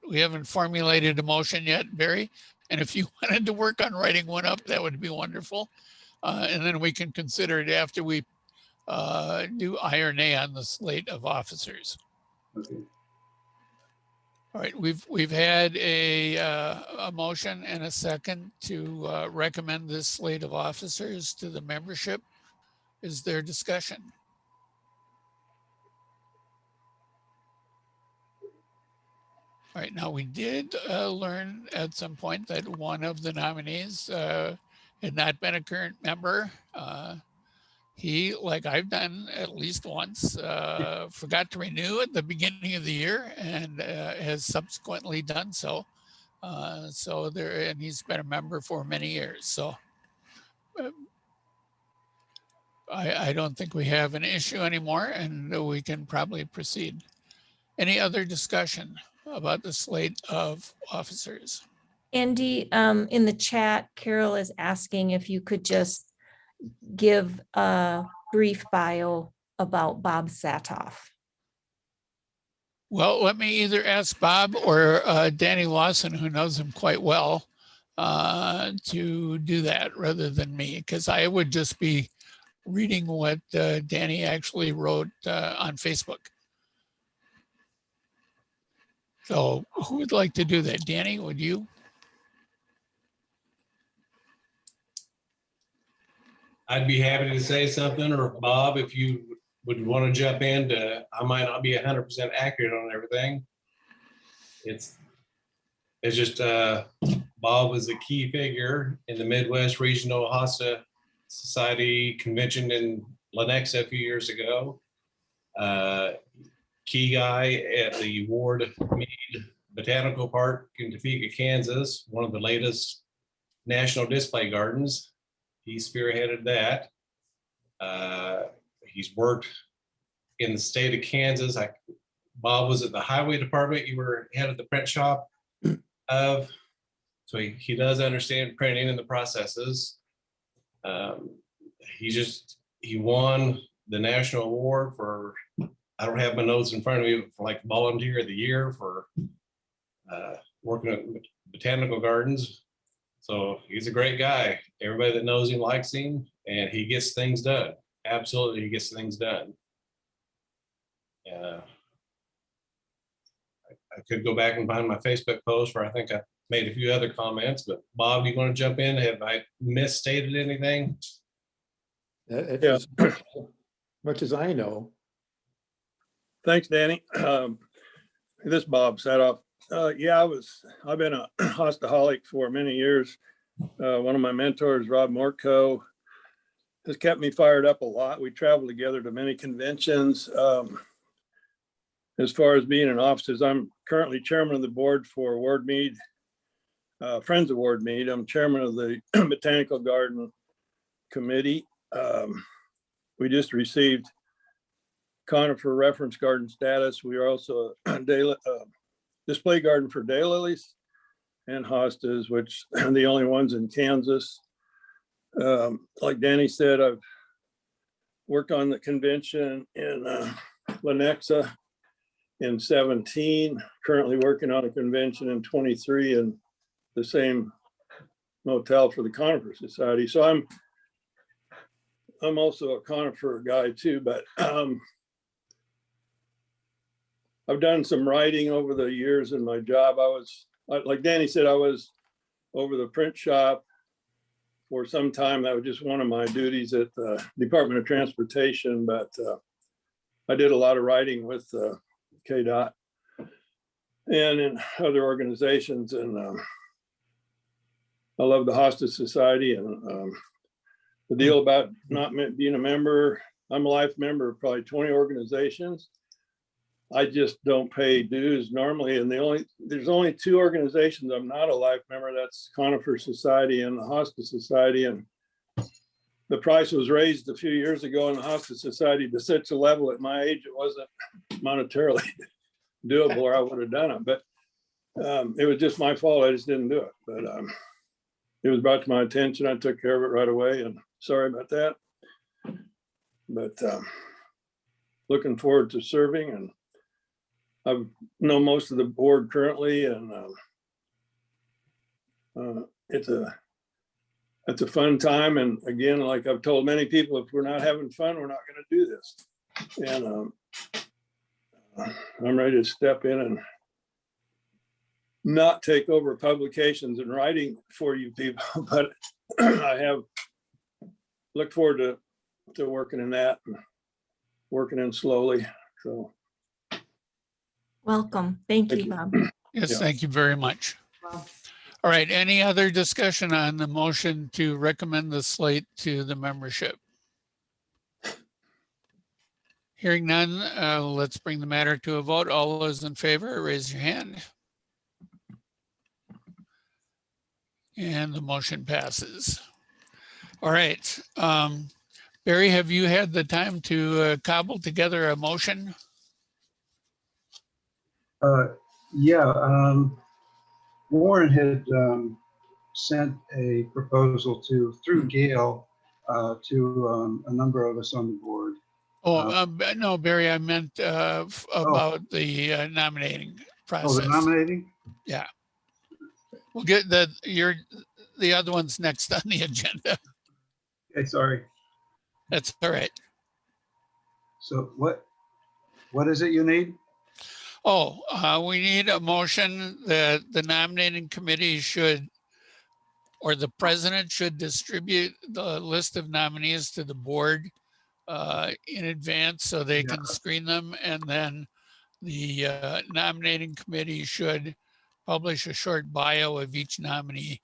formulated a motion yet, Barry. And if you wanted to work on writing one up, that would be wonderful. And then we can consider it after we do aye or nay on the slate of officers. Okay. All right, we've had a motion and a second to recommend this slate of officers to the membership. Is there discussion? All right, now we did learn at some point that one of the nominees had not been a current member. He, like I've done at least once, forgot to renew at the beginning of the year and has subsequently done so. And he's been a member for many years. So I don't think we have an issue anymore, and we can probably proceed. Any other discussion about the slate of officers? Andy, in the chat, Carol is asking if you could just give a brief bio about Bob Satoff. Well, let me either ask Bob or Danny Lawson, who knows him quite well, to do that rather than me, because I would just be reading what Danny actually wrote on Facebook. So who would like to do that? Danny, would you? I'd be happy to say something, or Bob, if you would want to jump in. I might not be 100% accurate on everything. It's just Bob was a key figure in the Midwest Regional Hosta Society convention in Lenexa a few years ago. Key guy at the Ward Mead Botanical Park in Topeka, Kansas, one of the latest national display gardens. He spearheaded that. He's worked in the state of Kansas. Bob was at the highway department. You were head of the print shop of. So he does understand printing and the processes. He won the national award for, I don't have my notes in front of me, for like volunteer of the year for working at botanical gardens. So he's a great guy. Everybody that knows him likes him, and he gets things done. Absolutely, he gets things done. And I could go back and find my Facebook post where I think I made a few other comments, but Bob, do you want to jump in? Have I misstated anything? As much as I know. Thanks, Danny. This is Bob Sadoff. Yeah, I've been a hostaholic for many years. One of my mentors, Rob Morco, has kept me fired up a lot. We travel together to many conventions. As far as being in offices, I'm currently chairman of the board for Ward Mead, Friends of Ward Mead. I'm chairman of the Botanical Garden Committee. We just received conifer reference garden status. We are also a display garden for daylilies and hostas, which are the only ones in Kansas. Like Danny said, I've worked on the convention in Lenexa in 17, currently working on a convention in 23 in the same motel for the Conifer Society. So I'm also a conifer guy too, but I've done some writing over the years in my job. I was, like Danny said, I was over the print shop for some time. That was just one of my duties at the Department of Transportation, but I did a lot of writing with KDOT and in other organizations. And I love the Hosta Society and the deal about not being a member. I'm a life member of probably 20 organizations. I just don't pay dues normally. And there's only 2 organizations I'm not a life member. That's Conifer Society and the Hosta Society. And the price was raised a few years ago in the Hosta Society to such a level at my age, it wasn't monetarily doable or I would have done it. But it was just my fault. I just didn't do it. But it was brought to my attention. I took care of it right away, and sorry about that. But looking forward to serving, and I know most of the board currently, and it's a fun time. And again, like I've told many people, if we're not having fun, we're not going to do this. And I'm ready to step in and not take over publications and writing for you people, but I have looked forward to working in that, and working in slowly. So. Welcome. Thank you, Bob. Yes, Yeah. thank you very much. All right, any other discussion on the motion to recommend the slate to the membership? Hearing none, let's bring the matter to a vote. All those in favor, raise your hand. And the motion passes. All right. Barry, have you had the time to cobble together a motion? Yeah, Warren had sent a proposal through Gail to a number of us on the board. Oh, no, Barry, I meant about the nominating process. Oh, the nominating? Yeah. We'll get the other one's next on the agenda. Okay, sorry. That's all right. So what is it you need? Oh, we need a motion that the nominating committee should, or the president should distribute the list of nominees to the board in advance so they can screen them. And then the nominating committee should publish a short bio of each nominee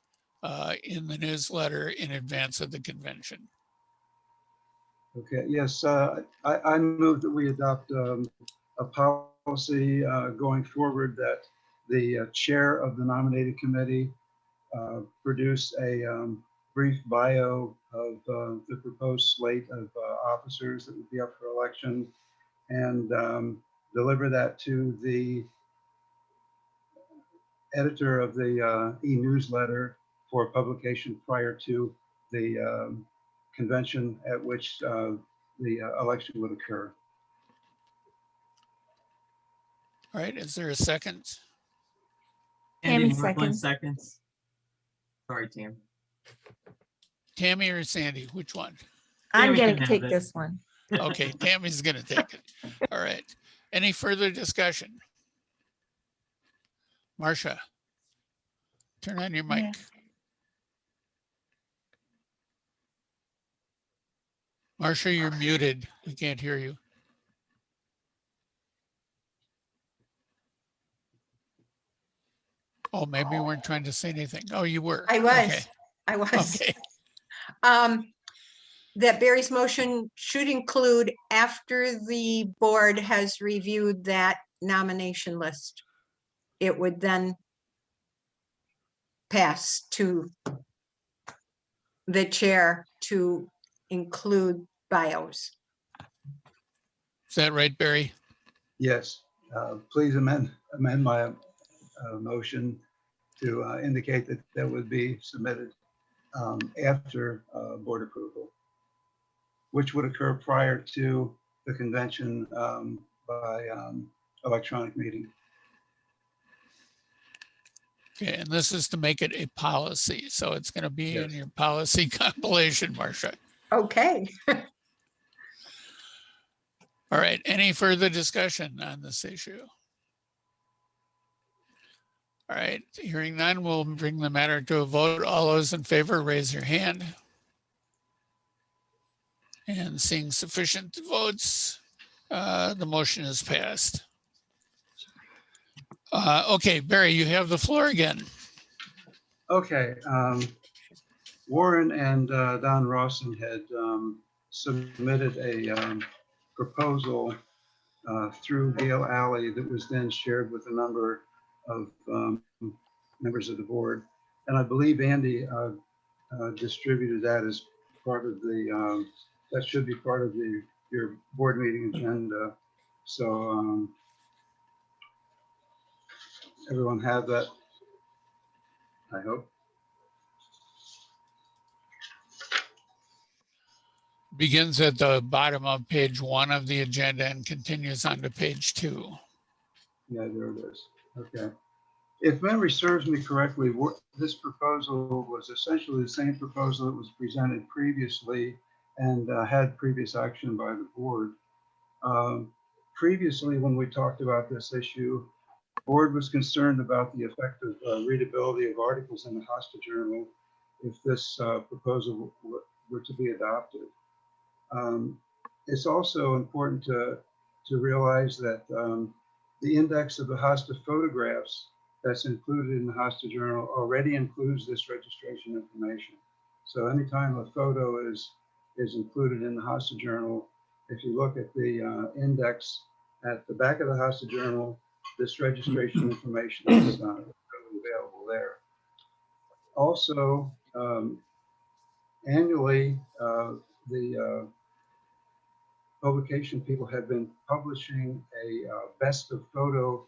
in the newsletter in advance of the convention. Okay, yes, I move that we adopt a policy going forward that the chair of the nominating committee produce a brief bio of the proposed slate of officers that would be up for election, and deliver that to the editor of the e-newsletter for publication prior to the convention at which the election would occur. All right, is there a second? Tammy Northland seconds. seconds. Sorry, Tam. Tammy or Sandy, which one? I'm Tammy going can to have take it. this one. Okay, Tammy's gonna take it. All right. Any further discussion? Marcia, turn on your mic. Marcia, you're muted. We can't hear you. Oh, maybe you weren't trying to say anything. Oh, you were. I was, Okay. I was. Okay. That Barry's motion should include after the board has reviewed that nomination list. It would then pass to the chair to include bios. Is that right, Barry? Yes, please amend my motion to indicate that that would be submitted after board approval, which would occur prior to the convention by electronic meeting. Okay, and this is to make it a policy. So it's going to be in Yes. your policy compilation, Marcia. Okay. All right, any further discussion on this issue? All right, hearing none, we'll bring the matter to a vote. All those in favor, raise your hand. And seeing sufficient votes, the motion is passed. Okay, Barry, you have the floor again. Okay, Warren and Don Rawson had submitted a proposal through Gale Alley that was then shared with a number of members of the board. And I believe Andy distributed that as part of the, that should be part of your board meeting agenda. So everyone have that, I hope. Begins at the bottom of page 1 of the agenda and continues on to page 2. Yeah, there it is. Okay. If memory serves me correctly, this proposal was essentially the same proposal that was presented previously and had previous action by the board. Previously, when we talked about this issue, the board was concerned about the effect of readability of articles in the HOSTA journal if this proposal were to be adopted. It's also important to realize that the index of the HOSTA photographs that's included in the HOSTA journal already includes this registration information. So anytime a photo is included in the HOSTA journal, if you look at the index at the back of the HOSTA journal, this registration information is available there. Also, annually, the publication people have been publishing a best of photo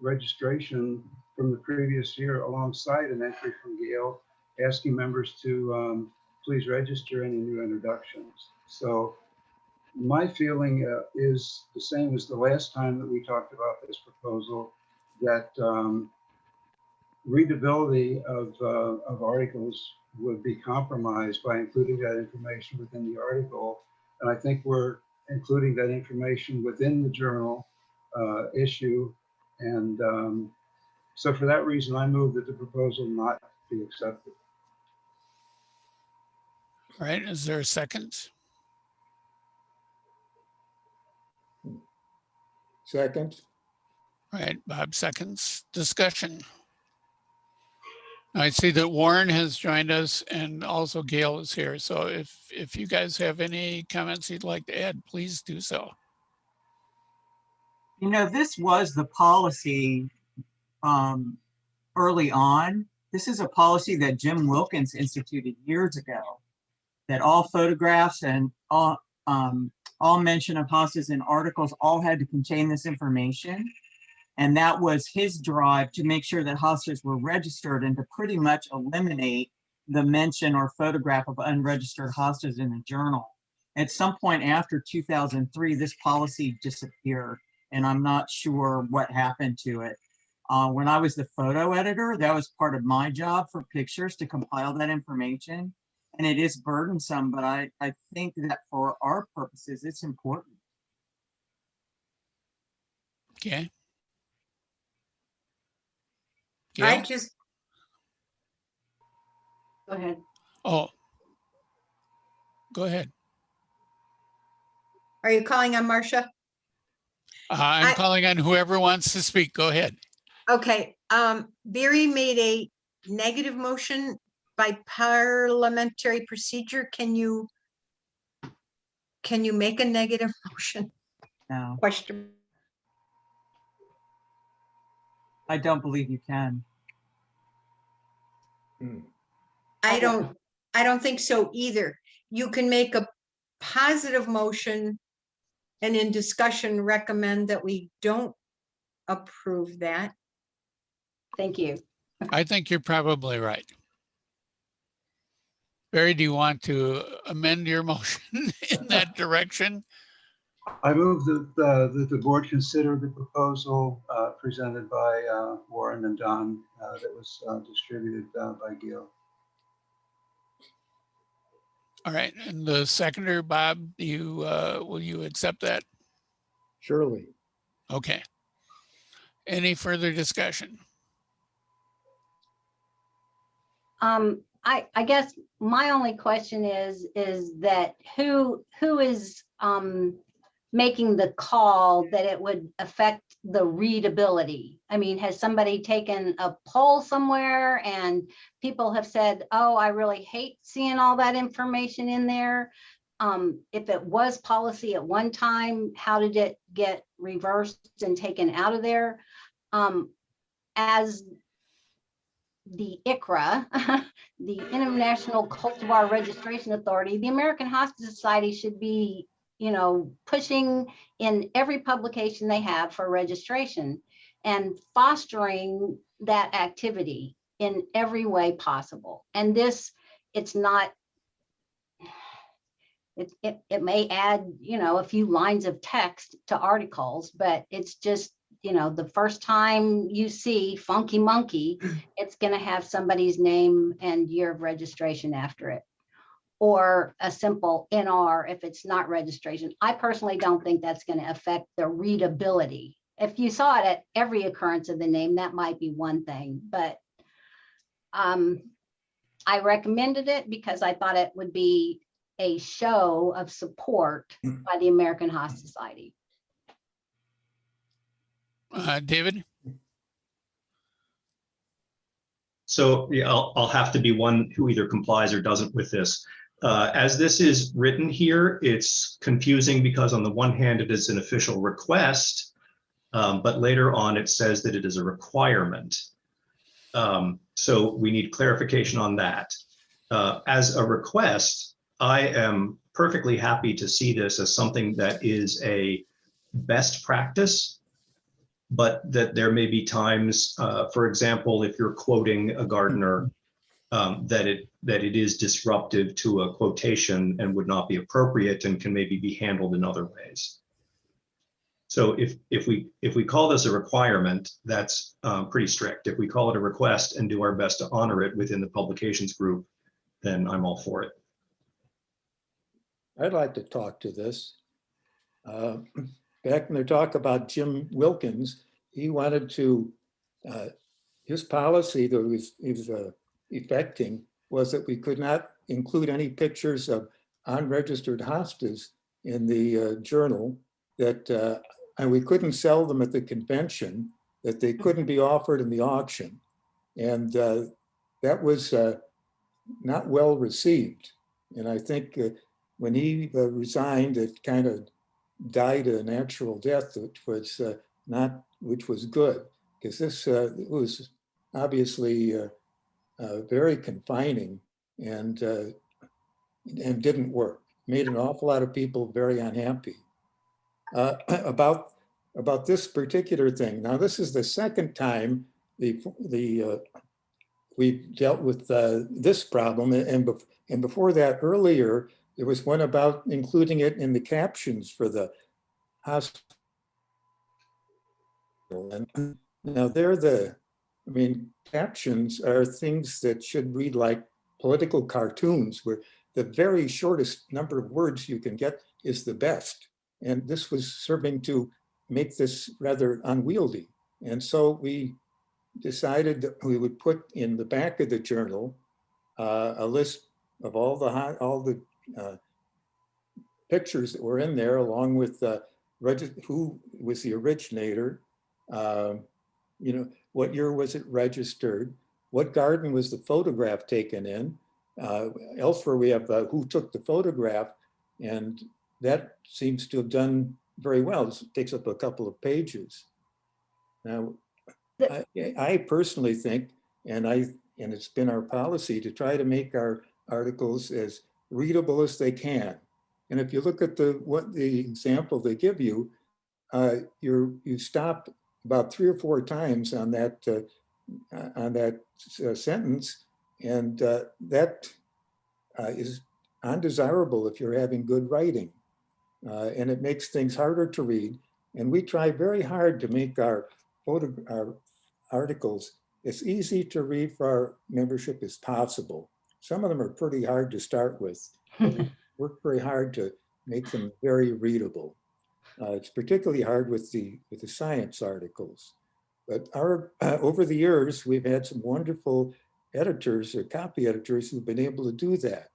registration from the previous year alongside an entry from Gale asking members to please register any new introductions. So my feeling is the same as the last time that we talked about this proposal, that readability of articles would be compromised by including that information within the article. And I think we're including that information within the journal issue. And so for that reason, I move that the proposal not be accepted. All right, is there a second? Second. All right, Bob seconds. Discussion. I see that Warren has joined us and also Gail is here. So if you guys have any comments you'd like to add, please do so. You know, this was the policy early on. This is a policy that Jim Wilkins instituted years ago, that all photographs and all mention of hostas in articles all had to contain this information. And that was his drive to make sure that hostas were registered and to pretty much eliminate the mention or photograph of unregistered hostas in the journal. At some point after 2003, this policy disappeared, and I'm not sure what happened to it. When I was the photo editor, that was part of my job for pictures to compile that information. And it is burdensome, but I think that for our purposes, it's important. Okay. I Gail? just, Go ahead. Oh, go ahead. are you calling on Marcia? I'm calling on whoever wants to speak. Go ahead. Okay, Barry made a negative motion by parliamentary procedure. Can you make a negative motion? No, Question. I don't believe you can. I don't think so either. You can make a positive motion and in discussion recommend that we don't approve that. Thank you. I think you're probably right. Barry, do you want to amend your motion in that direction? I move that the board consider the proposal presented by Warren and Don that was distributed by Gil. All right, and the seconder, Bob, will you accept that? Surely. Okay. Any further discussion? I guess my only question is that who is making the call that it would affect the readability? I mean, has somebody taken a poll somewhere and people have said, oh, I really hate seeing all that information in there? If it was policy at one time, how did it get reversed and taken out of there? As the ICRA, the International Cultivar Registration Authority, the American Hospice Society should be, pushing in every publication they have for registration and fostering that activity in every way possible. And this, it's not, it may add, a few lines of text to articles, but it's just, the first time you see Funky Monkey, it's going to have somebody's name and year of registration after it, or a simple NR if it's not registration. I personally don't think that's going to affect the readability. If you saw it at every occurrence of the name, that might be one thing, but I recommended it because I thought it would be a show of support by the American Hospice Society. David? So yeah, I'll have to be one who either complies or doesn't with this. As this is written here, it's confusing because on the one hand, it is an official request, but later on it says that it is a requirement. So we need clarification on that. As a request, I am perfectly happy to see this as something that is a best practice, but that there may be times, for example, if you're quoting a gardener, that it is disruptive to a quotation and would not be appropriate and can maybe be handled in other ways. So if we call this a requirement, that's pretty strict. If we call it a request and do our best to honor it within the publications group, then I'm all for it. I'd like to talk to this. Back when they talk about Jim Wilkins, he wanted to, his policy that he was effecting was that we could not include any pictures of unregistered hospices in the journal, that and we couldn't sell them at the convention, that they couldn't be offered in the auction. And that was not well received. And I think when he resigned, it kind of died a natural death, which was good, because this was obviously very confining and didn't work. Made an awful lot of people very unhappy. About this particular thing. Now, this is the second time we've dealt with this problem, and before that, earlier, there was one about including it in the captions for the hospital. And now captions are things that should read like political cartoons, where the very shortest number of words you can get is the best. And this was serving to make this rather unwieldy. And so we decided that we would put in the back of the journal a list of all the pictures that were in there, along with who was the originator, you know, what year was it registered, what garden was the photograph taken in. Elsewhere we have who took the photograph, and that seems to have done very well. It takes up a couple of pages. Now, I personally think, and it's been our policy to try to make our articles as readable as they can. And if you look at the example they give you, you stop about 3 or 4 times on that sentence, and that is undesirable if you're having good writing, and it makes things harder to read. And we try very hard to make our articles as easy to read for our membership as possible. Some of them are pretty hard to start with. We work very hard to make them very readable. It's particularly hard with the science articles. But over the years, we've had some wonderful editors or copy editors who've been able to do that.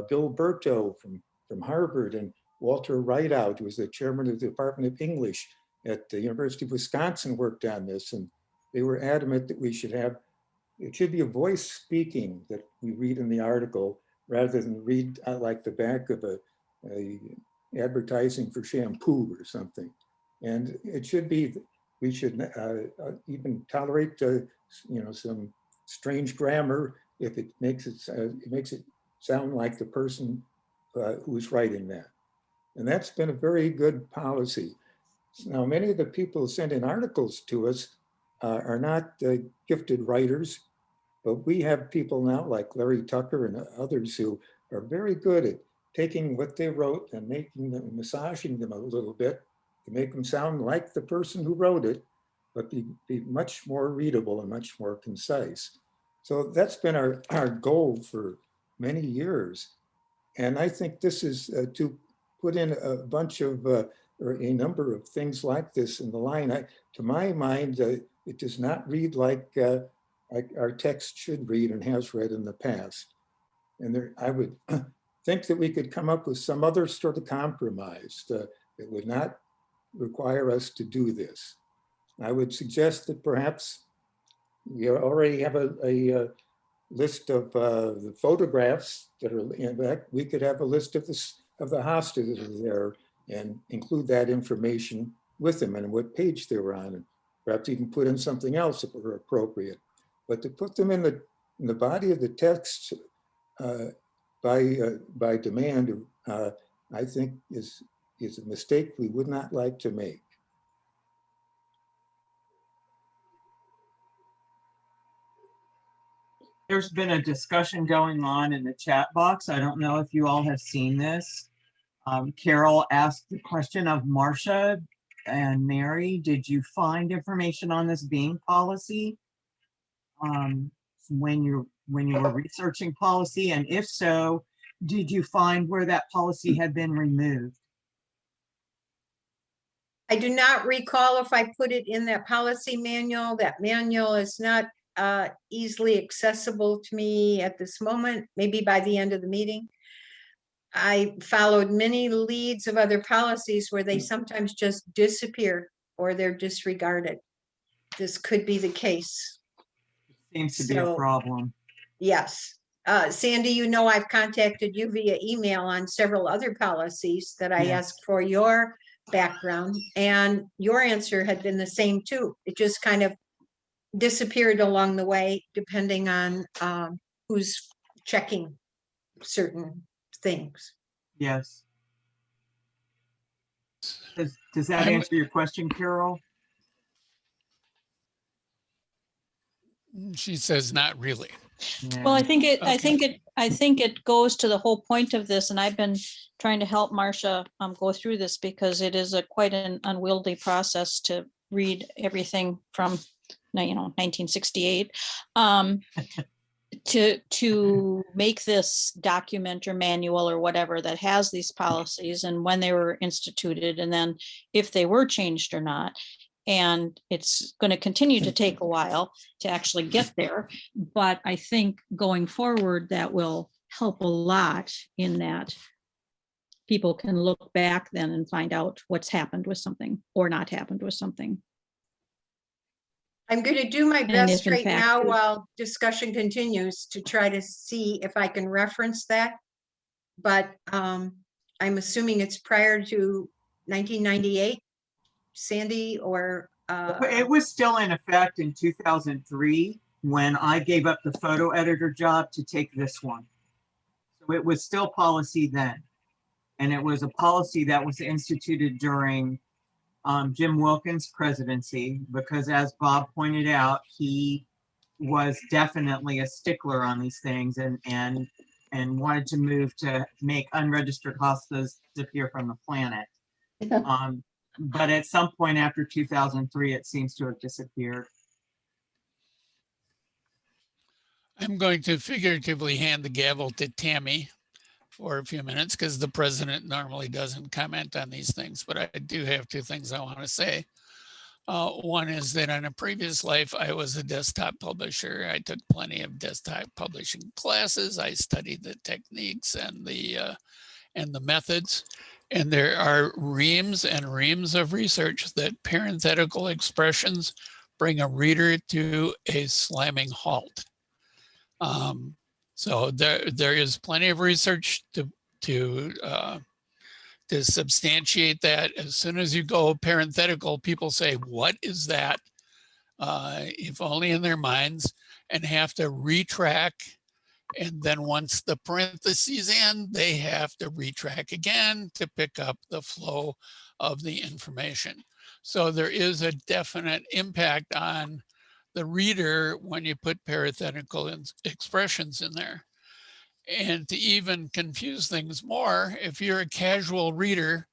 Bill Berto from Harvard, and Walter Rideout, who was the chairman of the Department of English at the University of Wisconsin, worked on this, and they were adamant that it should be a voice speaking that we read in the article, rather than read like the back of a advertising for shampoo or something. And it should be, we should even tolerate some strange grammar if it makes it sound like the person who's writing that. And that's been a very good policy. Now, many of the people who send in articles to us are not gifted writers, but we have people now like Larry Tucker and others who are very good at taking what they wrote and massaging them a little bit to make them sound like the person who wrote it, but be much more readable and much more concise. So that's been our goal for many years. And I think this is to put in a bunch of, or a number of things like this in the line. To my mind, it does not read like our text should read and has read in the past. And I would think that we could come up with some other sort of compromise that would not require us to do this. I would suggest that perhaps we already have a list of the photographs that are in fact, we could have a list of the hostas that are there and include that information with them and what page they were on, and perhaps even put in something else if it were appropriate. But to put them in the body of the text by demand, I think is a mistake we would not like to make. There's been a discussion going on in the chat box. I don't know if you all have seen this. Carol asked the question of Marcia and Mary, did you find information on this being policy when you were researching policy? And if so, did you find where that policy had been removed? I do not recall if I put it in that policy manual. That manual is not easily accessible to me at this moment, maybe by the end of the meeting. I followed many leads of other policies where they sometimes just disappear or they're disregarded. This could be the case. Seems to be a problem. Yes. Sandy, you know, I've contacted you via email on several other policies that I asked for your background, and your answer had been the same too. It just kind of disappeared along the way, depending on who's checking certain things. Yes. Does that answer your question, Carol? She says not really. Well, I think it goes to the whole point of this, and I've been trying to help Marcia go through this because it is quite an unwieldy process to read everything from 1968 to make this document or manual or whatever that has these policies and when they were instituted, and then if they were changed or not. And it's going to continue to take a while to actually get there. But I think going forward, that will help a lot in that people can look back then and find out what's happened with something or not happened with something. I'm going to do my And best if in right fact now it- while discussion continues to try to see if I can reference that. But I'm assuming it's prior to 1998, Sandy, or It was still in effect in 2003 when I gave up the photo editor job to take this one. So it was still policy then. And it was a policy that was instituted during Jim Wilkins' presidency, because as Bob pointed out, he was definitely a stickler on these things and wanted to move to make unregistered hostas disappear from the planet. But at some point after 2003, it seems to have disappeared. I'm going to figuratively hand the gavel to Tammy for a few minutes because the president normally doesn't comment on these things, but I do have two things I want to say. One is that in a previous life, I was a desktop publisher. I took plenty of desktop publishing classes. I studied the techniques and the methods. And there are reams and reams of research that parenthetical expressions bring a reader to a slamming halt. So there is plenty of research to substantiate that. As soon as you go parenthetical, people say, "What is that?" If only in their minds, and have to retrack. And then once the parentheses end, they have to retrack again to pick up the flow of the information. So there is a definite impact on the reader when you put parenthetical expressions in there. And to even confuse things more, if you're a casual reader,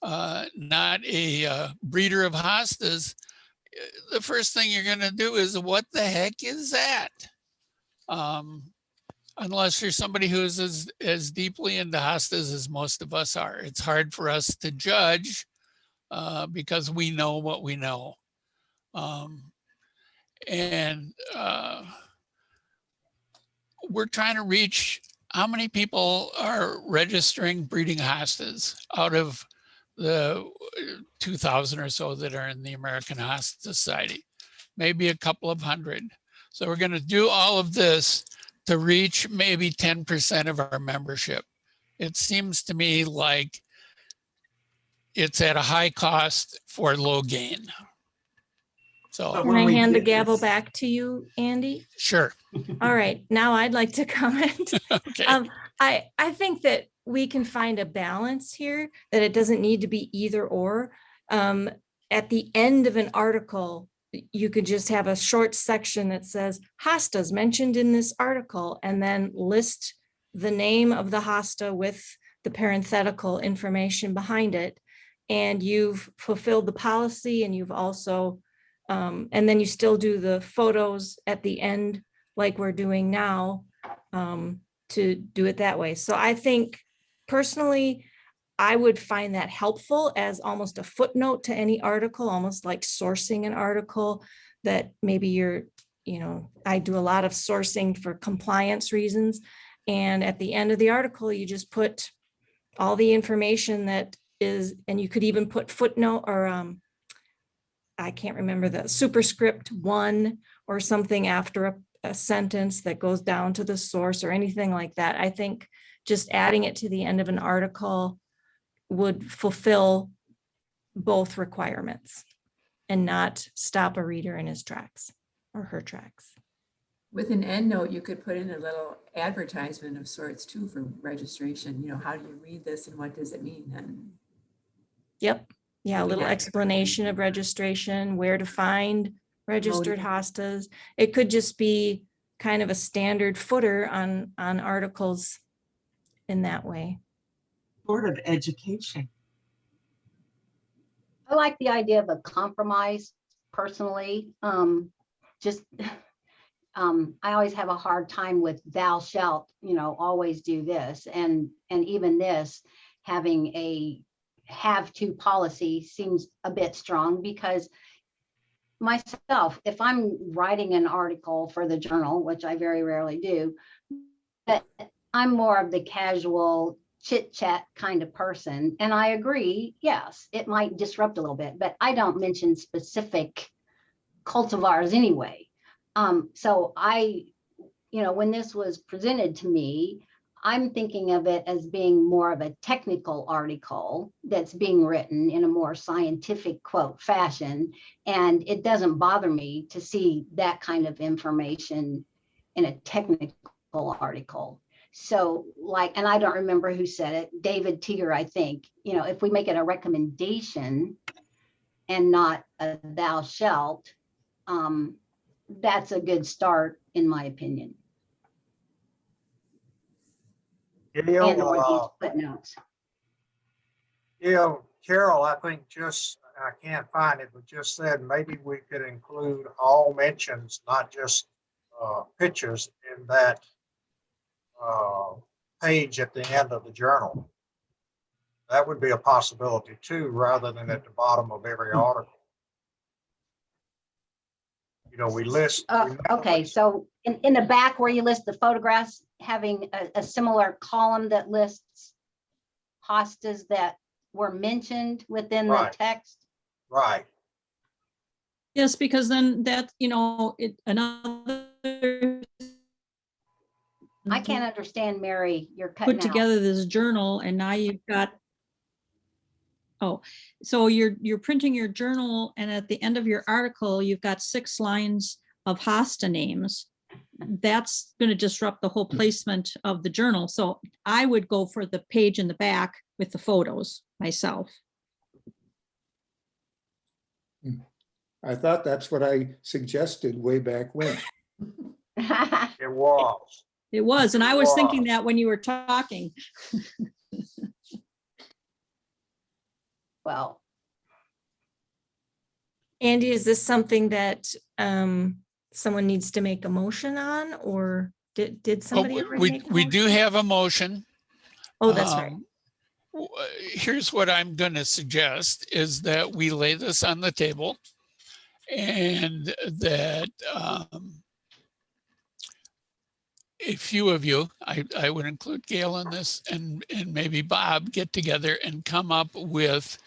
not a breeder of hostas, the first thing you're going to do is, what the heck is that? Unless you're somebody who's as deeply into hostas as most of us are. It's hard for us to judge because we know what we know. We're trying to reach how many people are registering breeding hostas out of the 2,000 or so that are in the American Hosta Society, maybe a couple of hundred. So we're going to do all of this to reach maybe 10% of our membership. It seems to me like it's at a high cost for low gain. So Can I hand the gavel back to you, Andy? Sure. All right, now I'd like to comment. Okay. I think that we can find a balance here, that it doesn't need to be either or. At the end of an article, you could just have a short section that says hostas mentioned in this article, and then list the name of the hosta with the parenthetical information behind it. And you've fulfilled the policy, and you've also, and then you still do the photos at the end like we're doing now, to do it that way. So I think personally, I would find that helpful as almost a footnote to any article, almost like sourcing an article that maybe I do a lot of sourcing for compliance reasons. And at the end of the article, you just put all the information that is, and you could even put footnote or I can't remember the superscript 1 or something after a sentence that goes down to the source or anything like that. I think just adding it to the end of an article would fulfill both requirements and not stop a reader in his tracks or her tracks. With an end note, you could put in a little advertisement of sorts too for registration. How do you read this and what does it mean? And yep. Yeah, a little explanation of registration, where to find registered hostas. It could just be kind of a standard footer on articles in that way. Sort of education. I like the idea of a compromise personally. Just I always have a hard time with thou shalt, always do this. And even this, having a have to policy seems a bit strong, because myself, if I'm writing an article for the journal, which I very rarely do, but I'm more of the casual chit chat kind of person. And I agree, yes, it might disrupt a little bit, but I don't mention specific cultivars anyway. So when this was presented to me, I'm thinking of it as being more of a technical article that's being written in a more scientific quote fashion. And it doesn't bother me to see that kind of information in a technical article. So and I don't remember who said it, David Teeter, I think, if we make it a recommendation and not a thou shalt, that's a good start, in my opinion. Gail, And or these footnotes. Carol, I think I can't find it, but just said maybe we could include all mentions, not just pictures, in that page at the end of the journal. That would be a possibility too, rather than at the bottom of every article. We list. Okay, so in the back where you list the photographs, having a similar column that lists hostas that were mentioned within the text. Right. Yes, because then that, another. I can't understand, Mary, you're cutting Put out. together this journal, and now you've got, so you're printing your journal, and at the end of your article, you've got 6 lines of hosta names. That's going to disrupt the whole placement of the journal. So I would go for the page in the back with the photos myself. I thought that's what I suggested way back when. It was. It was, and I was thinking that when you were talking. Well, Andy, is this something that someone needs to make a motion on, or did somebody already make a We motion? do have a motion. Oh, that's right. Here's what I'm going to suggest is that we lay this on the table, and that a few of you, I would include Gail in this, and maybe Bob, get together and come up with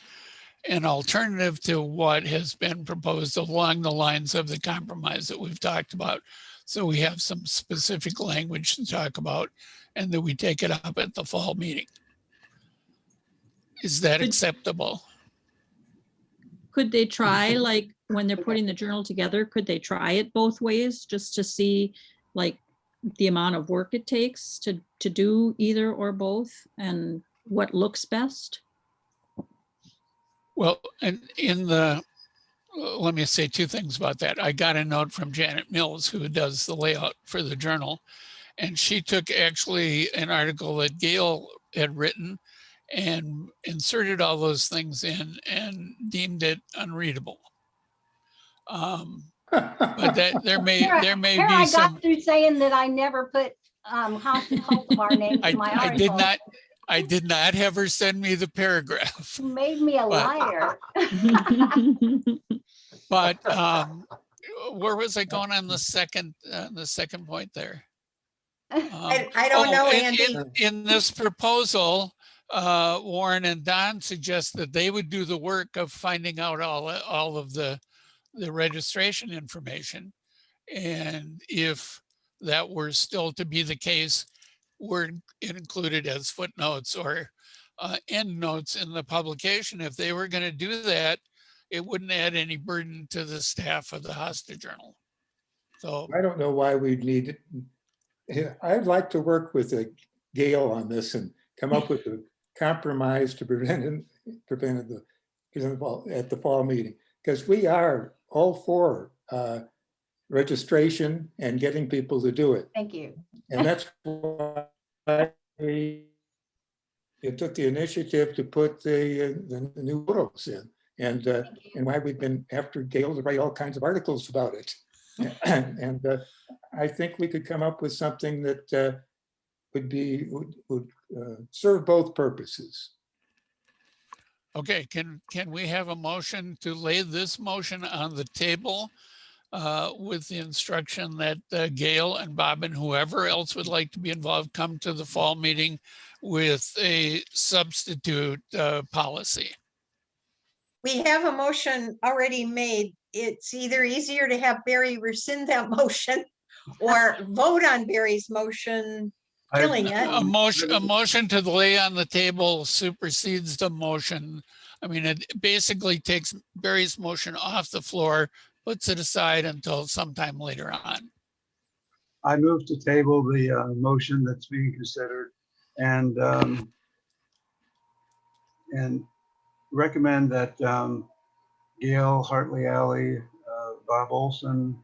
an alternative to what has been proposed along the lines of the compromise that we've talked about. So we have some specific language to talk about, and that we take it up at the fall meeting. Is that acceptable? Could they try, like, when they're putting the journal together, could they try it both ways, just to see, like, the amount of work it takes to do either or both, and what looks best? Well, and let me say 2 things about that. I got a note from Janet Mills, who does the layout for the journal, and she took actually an article that Gail had written and inserted all those things in and deemed it unreadable. But that there may be I some. got through saying that I never put hosta cultivar names in my article. I did not have her send me the paragraph. You made me a liar. But where was I going on the second point there? I don't know, Andy. In this proposal, Warren and Don suggest that they would do the work of finding out all of the registration information. And if that were still to be the case, were included as footnotes or end notes in the publication. If they were going to do that, it wouldn't add any burden to the staff of the Hosta Journal. So I don't know why we'd need it. I'd like to work with Gail on this and come up with a compromise to prevent at the fall meeting, because we are all for registration and getting people to do it. Thank you. And that's why we took the initiative to put the new photos in, and why we've been after Gail to write all kinds of articles about it. And I think we could come up with something that would serve both purposes. Okay, can we have a motion to lay this motion on the table with the instruction that Gail and Bob and whoever else would like to be involved come to the fall meeting with a substitute policy? We have a motion already made. It's either easier to have Barry rescind that motion or vote on Barry's motion, killing it. A motion to lay on the table supersedes the motion. I mean, it basically takes Barry's motion off the floor, puts it aside until sometime later on. I move to table the motion that's being considered and recommend that Gail Hartley Alley, Bob Olson,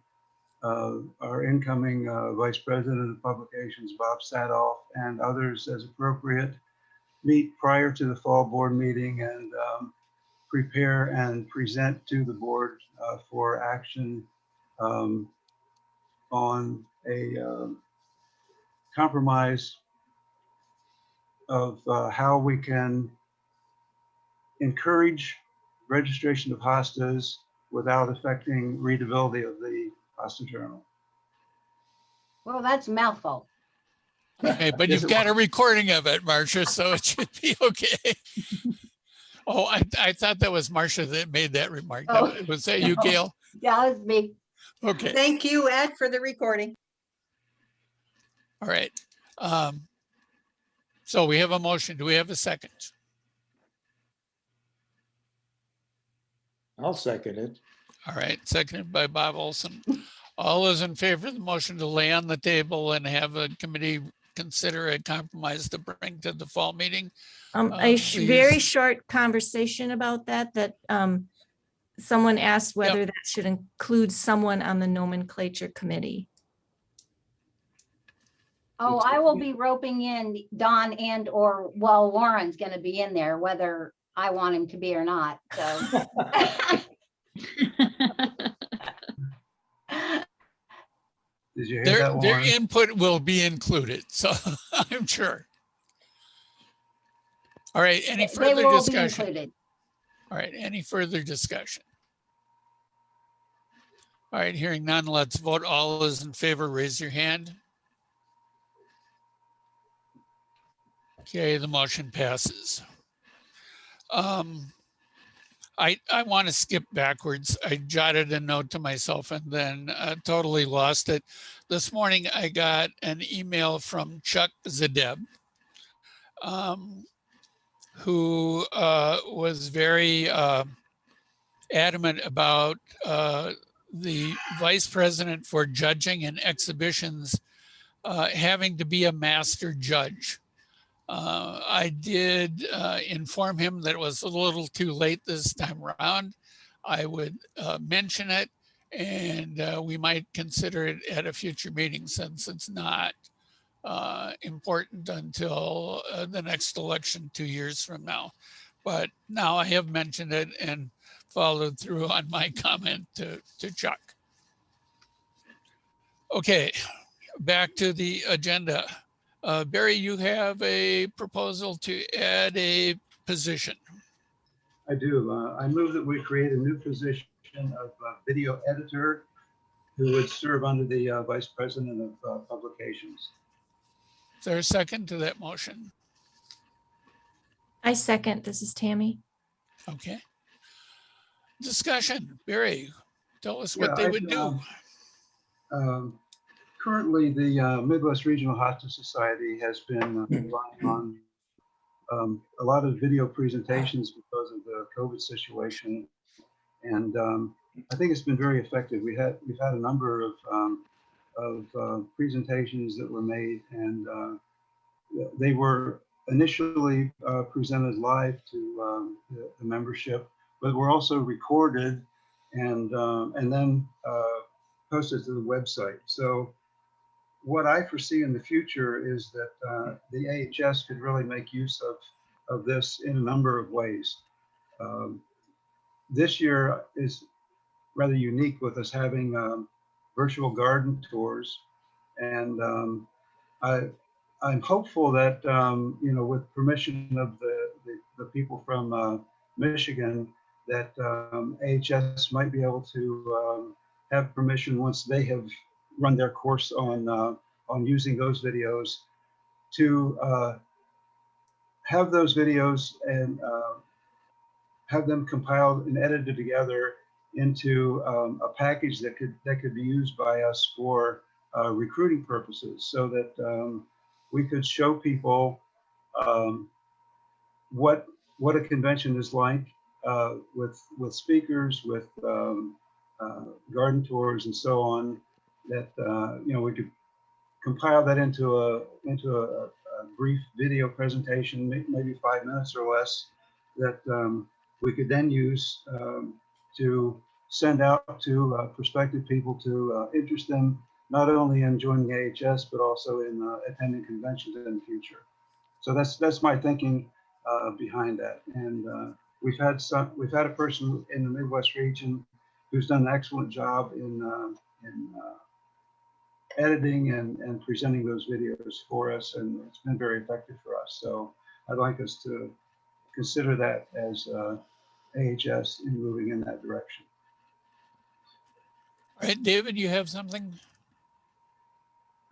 our incoming Vice President of Publications, Bob Sadoff, and others as appropriate, meet prior to the fall board meeting and prepare and present to the board for action on a compromise of how we can encourage registration of hostas without affecting readability of the Hosta Journal. Well, that's a mouthful. Okay, but you've got a recording of it, Marcia, so it should be okay. Oh, I thought that was Marcia that made that remark. Oh, Was that you, Gail? Yeah, it was me. Okay. Thank you, Ed, for the recording. All right. So we have a motion. Do we have a second? I'll second it. All right, seconded by Bob Olson. All those in favor of the motion to lay on the table and have a committee consider a compromise to bring to the fall meeting? Very Please. short conversation about that someone asked whether that should include someone on the nomenclature committee. Oh, I will be roping in Don well, Warren's gonna be in there, whether I want him to be or not, so. Did you hear Their that, Warren? input will be included, so I'm sure. All right, any They further will be discussion? included. All right, any further discussion? All right, hearing none, let's vote. All those in favor, raise your hand. Okay, the motion passes. I want to skip backwards. I jotted a note to myself and then totally lost it. This morning, I got an email from Chuck Zadeb, who was very adamant about the vice president for judging and exhibitions having to be a master judge. I did inform him that it was a little too late this time around. I would mention it and we might consider it at a future meeting since it's not important until the next election 2 years from now. But now I have mentioned it and followed through on my comment to Chuck. Okay, back to the agenda. Barry, you have a proposal to add a position. I do. I move that we create a new position of video editor who would serve under the Vice President of Publications. Is there a second to that motion? I second. This is Tammy. Okay. Discussion. Barry, tell us what Yeah, they would do. Currently, the Midwest Regional Hosta Society has been relying on a lot of video presentations because of the COVID situation, and I think it's been very effective. We've had a number of presentations that were made, and they were initially presented live to the membership, but were also recorded and then posted to the website. So what I foresee in the future is that the AHS could really make use of this in a number of ways. This year is rather unique with us having virtual garden tours And I'm hopeful that, with permission of the people from Michigan, that AHS might be able to have permission once they have run their course on using those videos to have those videos and have them compiled and edited together into a package that could be used by us for recruiting purposes, so that we could show people what a convention is like, with speakers, with garden tours, and so on. That we could compile that into a brief video presentation, maybe 5 minutes or less, that we could then use to send out to prospective people to interest them not only in joining AHS, but also in attending conventions in the future. So that's my thinking behind that. And we've had a person in the Midwest region who's done an excellent job in editing and presenting those videos for us, and it's been very effective for us. So I'd like us to consider that as AHS in moving in that direction. All right, David, you have something?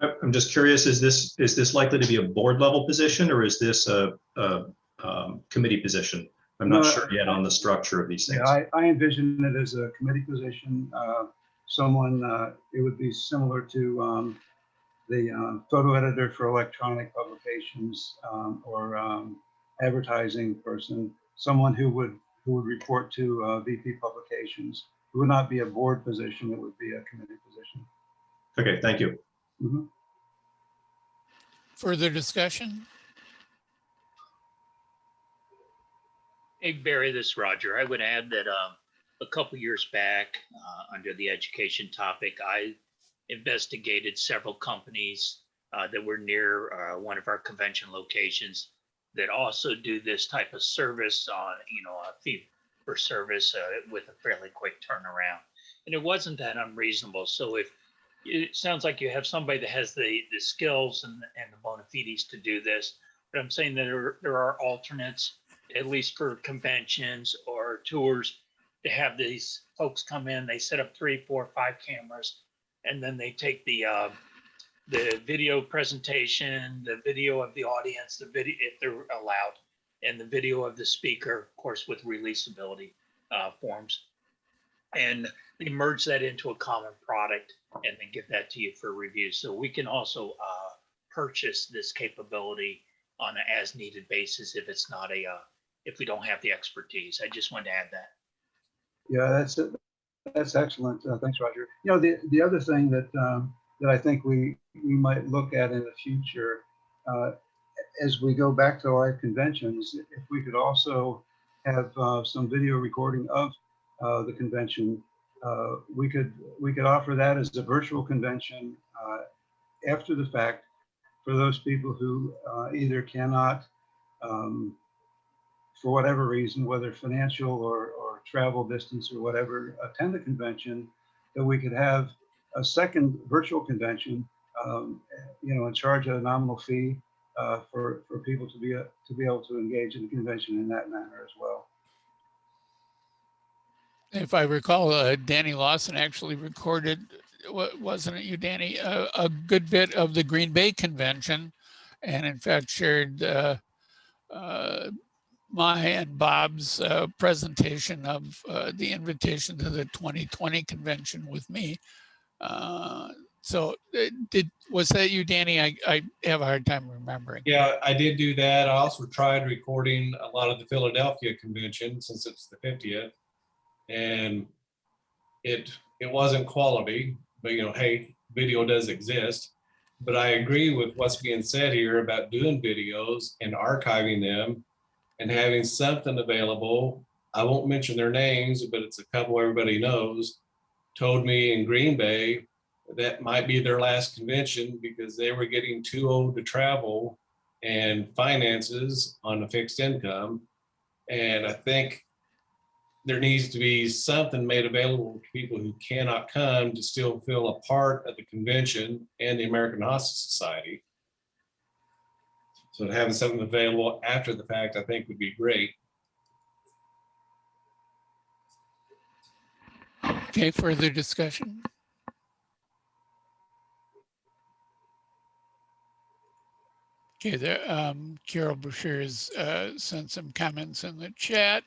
I'm just curious, is this likely to be a board level position, or is this a committee position? I'm not sure yet on the structure of these things. Yeah, I envision it as a committee position. Someone, it would be similar to the photo editor for electronic publications, or advertising person, someone who would report to VP publications. It would not be a board position, it would be a committee position. Okay, thank you. Mm-hmm. Further discussion? Hey, Barry, this is Roger. I would add that a couple years back, under the education topic, I investigated several companies that were near one of our convention locations that also do this type of service on, a fee for service with a fairly quick turnaround. And it wasn't that unreasonable. So if it sounds like you have somebody that has the skills and the bona fides to do this, but I'm saying that there are alternates, at least for conventions or tours, to have these folks come in, they set up 3, 4, 5 cameras, and then they take the video presentation, the video of the audience, the video, if they're allowed, and the video of the speaker, of course, with releasability forms. And they merge that into a common product and then give that to you for review. So we can also purchase this capability on an as needed basis if it's not if we don't have the expertise. I just wanted to add that. Yeah, that's excellent. Thanks, Roger. The other thing that I think we might look at in the future, as we go back to live conventions, if we could also have some video recording of the convention, we could offer that as a virtual convention after the fact for those people who either cannot, for whatever reason, whether financial or travel distance or whatever, attend the convention, that we could have a second virtual convention, and charge a nominal fee for people to be able to engage in the convention in that manner as well. If I recall, Danny Lawson actually recorded, wasn't it you, Danny, a good bit of the Green Bay convention, and in fact shared my and Bob's presentation of the invitation to the 2020 convention with me. So was that you, Danny? I have a hard time remembering. Yeah, I did do that. I also tried recording a lot of the Philadelphia convention since it's the 50th. And it wasn't quality, but hey, video does exist. But I agree with what's being said here about doing videos and archiving them and having something available. I won't mention their names, but it's a couple everybody knows, told me in Green Bay that might be their last convention because they were getting too old to travel and finances on a fixed income. And I think there needs to be something made available to people who cannot come to still feel a part of the convention and the American Hospice Society. So having something available after the fact, I think would be great. Okay, further discussion? Okay, Carol Brashear has sent some comments in the chat.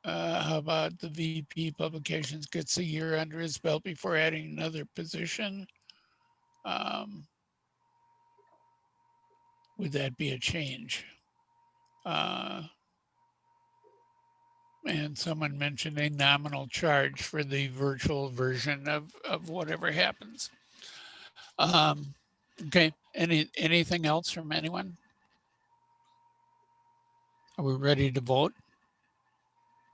How about the VP Publications gets a year under his belt before adding another position? Would that be a change? And someone mentioned a nominal charge for the virtual version of whatever happens. Okay, anything else from anyone? Are we ready to vote?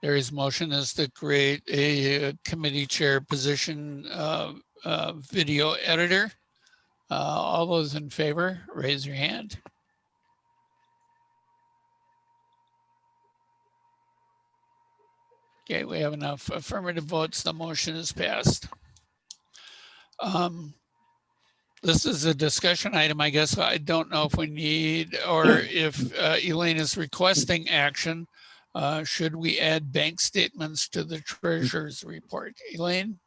There is motion is to create a committee chair position video editor. All those in favor, raise your hand. Okay, we have enough affirmative votes. The motion is passed. This is a discussion item, I guess. I don't know if we need or if Elaine is requesting action. Should we add bank statements to the treasurer's report? Elaine?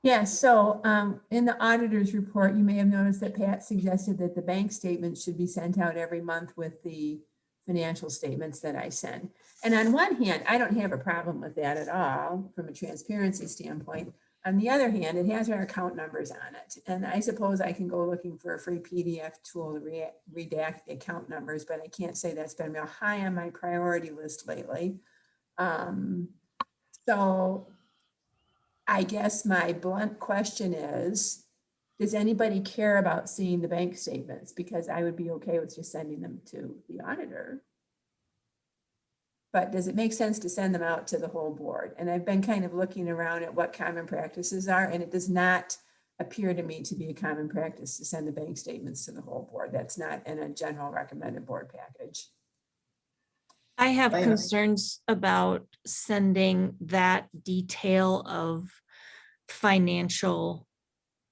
Yes, so in the auditor's report, you may have noticed that Pat suggested that the bank statements should be sent out every month with the financial statements that I send. And on one hand, I don't have a problem with that at all from a transparency standpoint. On the other hand, it has our account numbers on it. And I suppose I can go looking for a free PDF tool to redact the account numbers, but I can't say that's been real high on my priority list lately. So I guess my blunt question is, does anybody care about seeing the bank statements? Because I would be okay with just sending them to the auditor. But does it make sense to send them out to the whole board? And I've been kind of looking around at what common practices are, and it does not appear to me to be a common practice to send the bank statements to the whole board. That's not in a general recommended board package. I have concerns about sending that detail of financial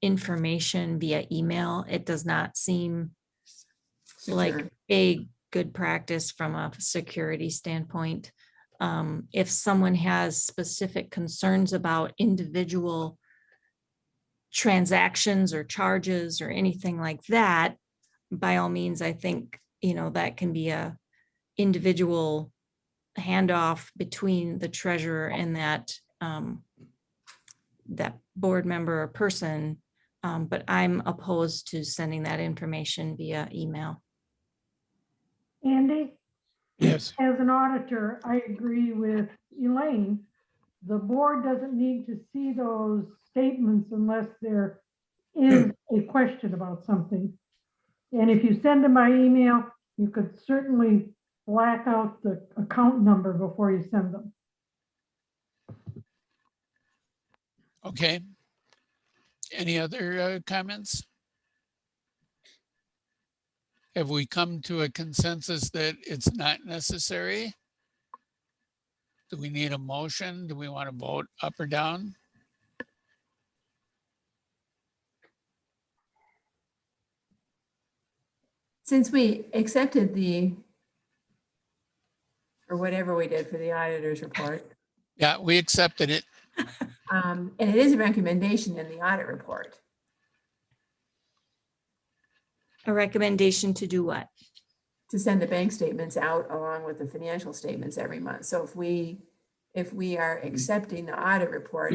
information via email. It does not seem like a good practice from a security standpoint. If someone has specific concerns about individual transactions or charges or anything like that, by all means, I think, that can be a individual handoff between the treasurer and that board member or person. But I'm opposed to sending that information via email. Andy? Yes. As an auditor, I agree with Elaine. The board doesn't need to see those statements unless there is a question about something. And if you send them by email, you could certainly black out the account number before you send them. Okay. Any other comments? Have we come to a consensus that it's not necessary? Do we need a motion? Do we want to vote up or down? Since we accepted or whatever we did for the auditor's report. Yeah, we accepted it. And it is a recommendation in the audit report. A recommendation to do what? To send the bank statements out along with the financial statements every month. So if we are accepting the audit report,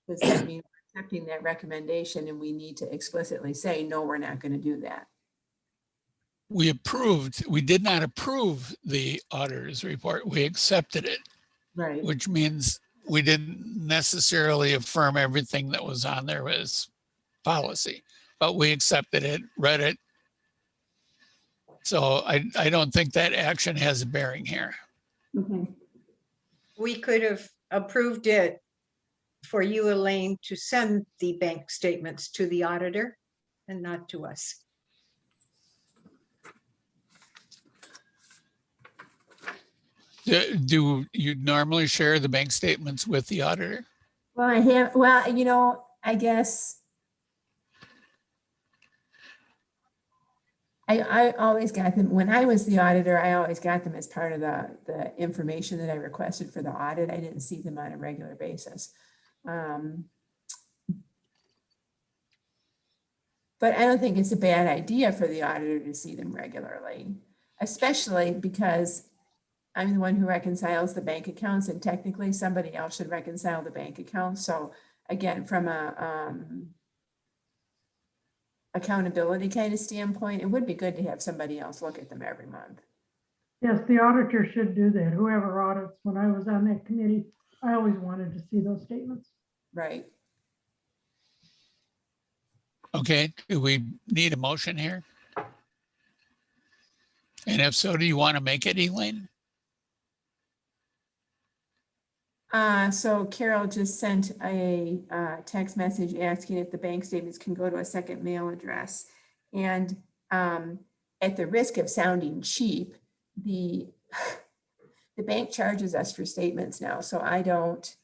does that mean we're accepting that recommendation and we need to explicitly say, no, we're not going to do that? We did not approve the auditor's report. We accepted it. Right. Which means we didn't necessarily affirm everything that was on there as policy, but we accepted it, read it. So I don't think that action has a bearing here. Okay. We could have approved it for you, Elaine, to send the bank statements to the auditor and not to us. Do you normally share the bank statements with the auditor? Well, I have, well, you know, I guess I always got them, when I was the auditor, I always got them as part of the information that I requested for the audit. I didn't see them on a regular basis. But I don't think it's a bad idea for the auditor to see them regularly, especially because I'm the one who reconciles the bank accounts, and technically somebody else should reconcile the bank accounts. So again, from a accountability kind of standpoint, it would be good to have somebody else look at them every month. Yes, the auditor should do that. Whoever audits, when I was on that committee, I always wanted to see those statements. Right. Okay, do we need a motion here? And if so, do you want to make it, Elaine? So Carol just sent a text message asking if the bank statements can go to a second mail address. And at the risk of sounding cheap, the bank charges us for statements now. So I don't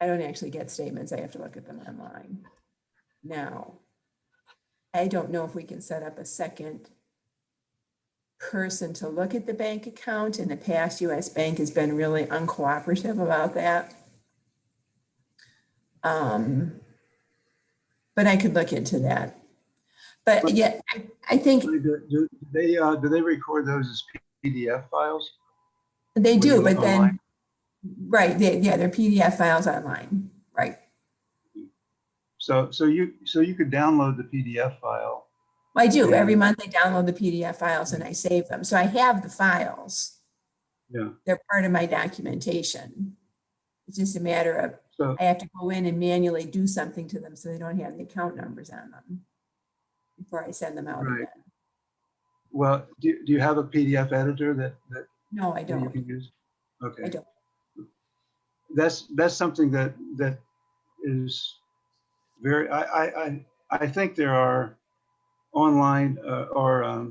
actually get statements. I have to look at them online. Now, I don't know if we can set up a second person to look at the bank account. In the past, US Bank has been really uncooperative about that. But I could look into that. But yeah, I think Do they record those as PDF files? they When do, you but go then, online? right, they're PDF files online, right? So you could download the PDF file. I do. Every month I download the PDF files and I save them. So I have the files. Yeah. They're part of my documentation. It's just a matter of, So I have to go in and manually do something to them so they don't have the account numbers on them before I send them out right. again. Well, do you have a PDF editor that No, I that you don't. can use? Okay. I don't. That's something that is very. I think there are online or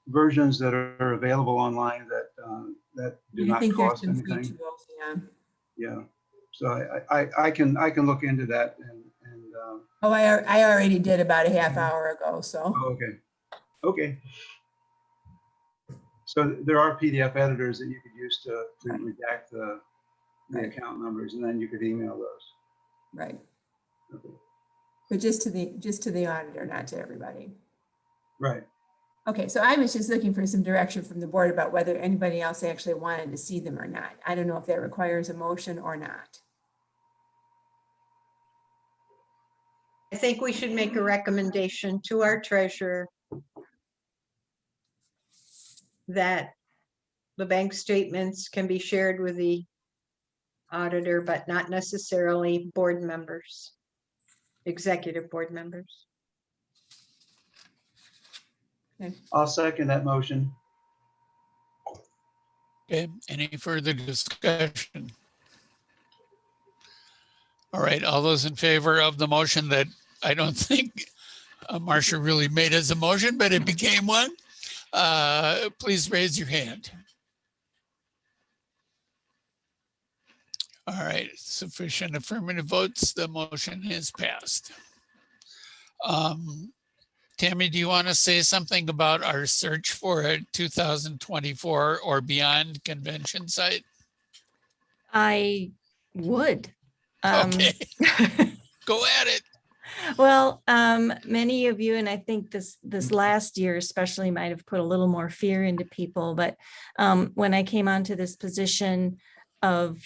versions that are available online that do I not think there's cost some free anything. tools, yeah. Yeah. So I can look into that and Oh, I already did about a half hour ago, so. oh, okay. Okay. So there are PDF editors that you could use to redact the account numbers, and then you could email those. Right. Okay. But just to the auditor, not to everybody. Right. Okay, so I was just looking for some direction from the board about whether anybody else actually wanted to see them or not. I don't know if that requires a motion or not. I think we should make a recommendation to our treasurer that the bank statements can be shared with the auditor, but not necessarily board members, executive board members. Okay. I'll second that motion. Okay, any further discussion? All right, all those in favor of the motion that I don't think Marcia really made as a motion, but it became one, please raise your hand. All right, sufficient affirmative votes, the motion is passed. Tammy, do you want to say something about our search for a 2024 or beyond convention site? I would. Okay, go at it. Well, many of you, and I think this last year especially might have put a little more fear into people, but when I came onto this position of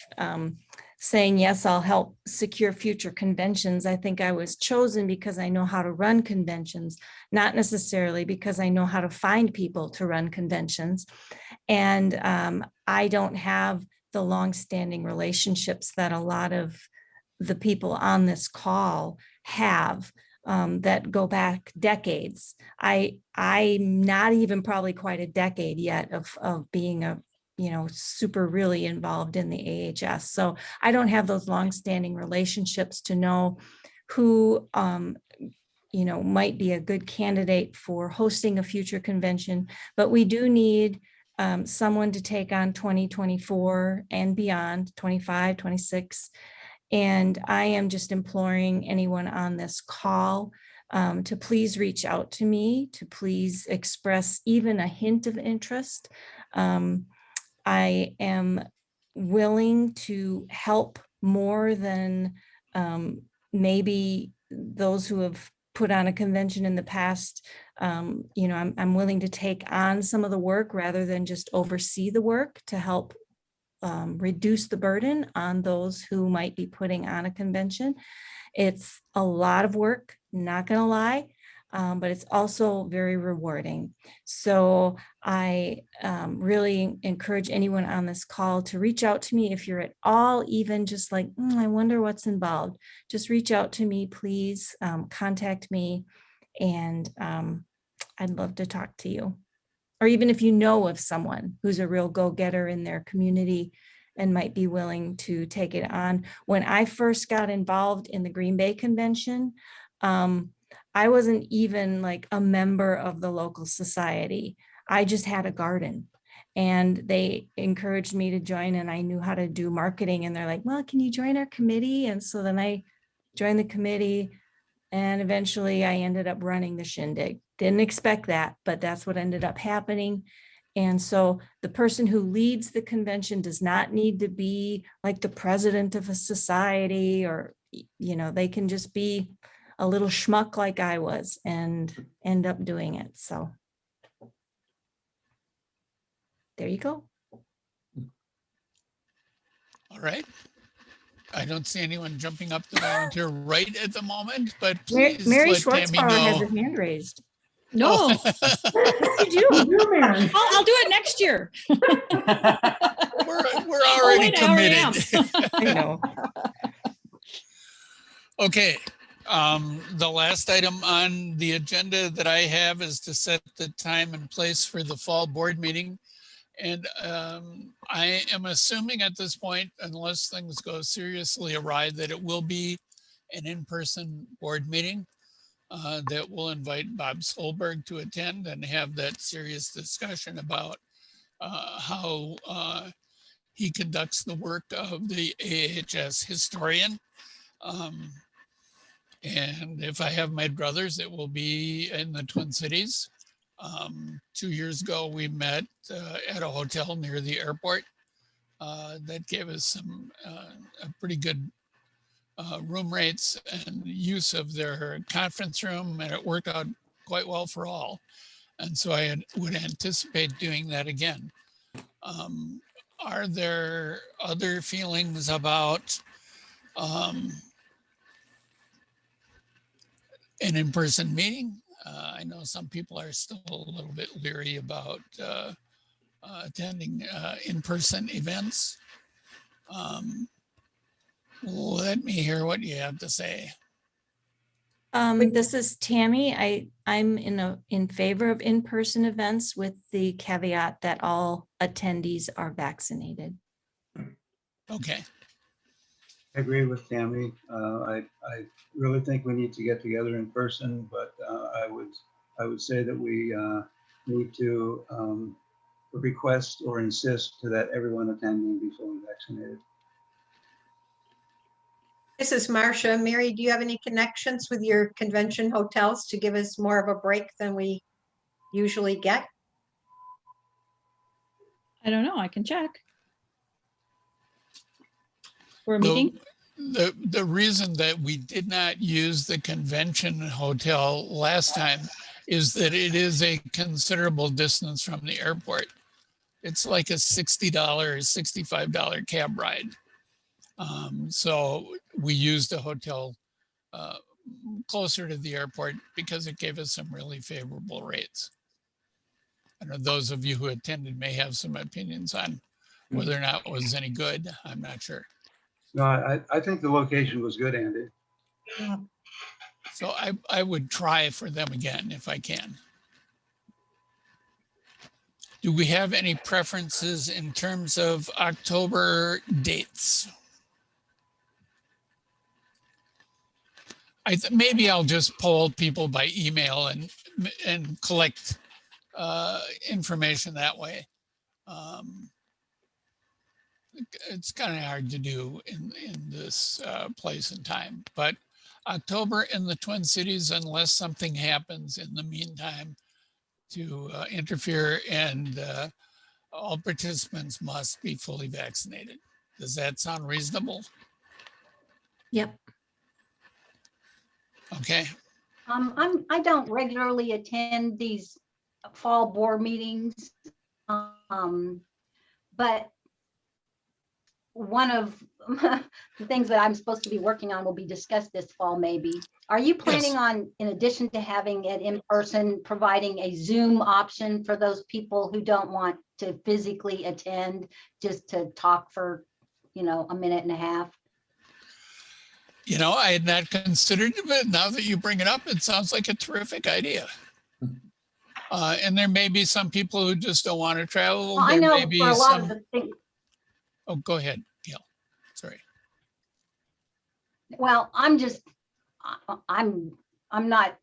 saying, yes, I'll help secure future conventions, I think I was chosen because I know how to run conventions, not necessarily because I know how to find people to run conventions. And I don't have the longstanding relationships that a lot of the people on this call have that go back decades. I'm not even probably quite a decade yet of being a super really involved in the AHS. So I don't have those longstanding relationships to know who you know, might be a good candidate for hosting a future convention, but we do need someone to take on 2024 and beyond, 25, 26. And I am just imploring anyone on this call to please reach out to me, to please express even a hint of interest. I am willing to help more than maybe those who have put on a convention in the past. You know, I'm willing to take on some of the work rather than just oversee the work to help reduce the burden on those who might be putting on a convention. It's a lot of work, not gonna lie, but it's also very rewarding. So I really encourage anyone on this call to reach out to me if you're at all even just like, I wonder what's involved. Just reach out to me, please. Contact me, and I'd love to talk to you. Or even if you know of someone who's a real go-getter in their community and might be willing to take it on. When I first got involved in the Green Bay Convention, I wasn't even like a member of the local society. I just had a garden, and they encouraged me to join, and I knew how to do marketing, and they're like, well, can you join our committee? And so then I joined the committee, and eventually I ended up running the shindig. Didn't expect that, but that's what ended up happening. And so the person who leads the convention does not need to be like the president of a society, or, you know, they can just be a little schmuck like I was and end up doing it. So there you go. All right. I don't see anyone jumping up to volunteer right at the moment, but Mary please Mary let Tammy Schwartzbauer has know. her hand raised. No, Yes, you do. I'll do it next year. We're already wait, I already committed. I know. Okay. The last item on the agenda that I have is to set the time and place for the fall board meeting. And I am assuming at this point, unless things go seriously awry, that it will be an in-person board meeting that will invite Bob Solberg to attend and have that serious discussion about how he conducts the work of the AHS historian. And if I have my druthers, it will be in the Twin Cities. 2 years ago, we met at a hotel near the airport. That gave us some a pretty good room rates and use of their conference room, and it worked out quite well for all. And so I would anticipate doing that again. Are there other feelings about an in-person meeting? I know some people are still a little bit leery about attending in-person events. Let me hear what you have to say. This is Tammy. I'm in favor of in-person events with the caveat that all attendees are vaccinated. Okay. I agree with Tammy. I really think we need to get together in person, but I would say that we need to request or insist that everyone attending be fully vaccinated. This is Marcia. Mary, do you have any connections with your convention hotels to give us more of a break than we usually get? I don't know. I can check. For a meeting? The reason that we did not use the convention hotel last time is that it is a considerable distance from the airport. It's like a $60, $65 cab ride. So we used a hotel closer to the airport because it gave us some really favorable rates. I know those of you who attended may have some opinions on whether or not it was any good. I'm not sure. No, I think the location was good, Andy. So I would try for them again if I can. Do we have any preferences in terms of October dates? Maybe I'll just poll people by email and collect information that way. It's kind of hard to do in this place and time, but October in the Twin Cities, unless something happens in the meantime to interfere, and all participants must be fully vaccinated. Does that sound reasonable? Yep. Okay. I don't regularly attend these fall board meetings. But one of the things that I'm supposed to be working on will be discussed this fall, maybe. Are you planning on, in addition to having it in person, providing a Zoom option for those people who don't want to physically attend, just to talk for, a minute and a half? I had not considered it, but now that you bring it up, it sounds like a terrific idea. And there may be some people who just don't want to travel. Well, I There know may be for a lot some. of the things. Oh, go ahead, Gail. Sorry. Well, I'm not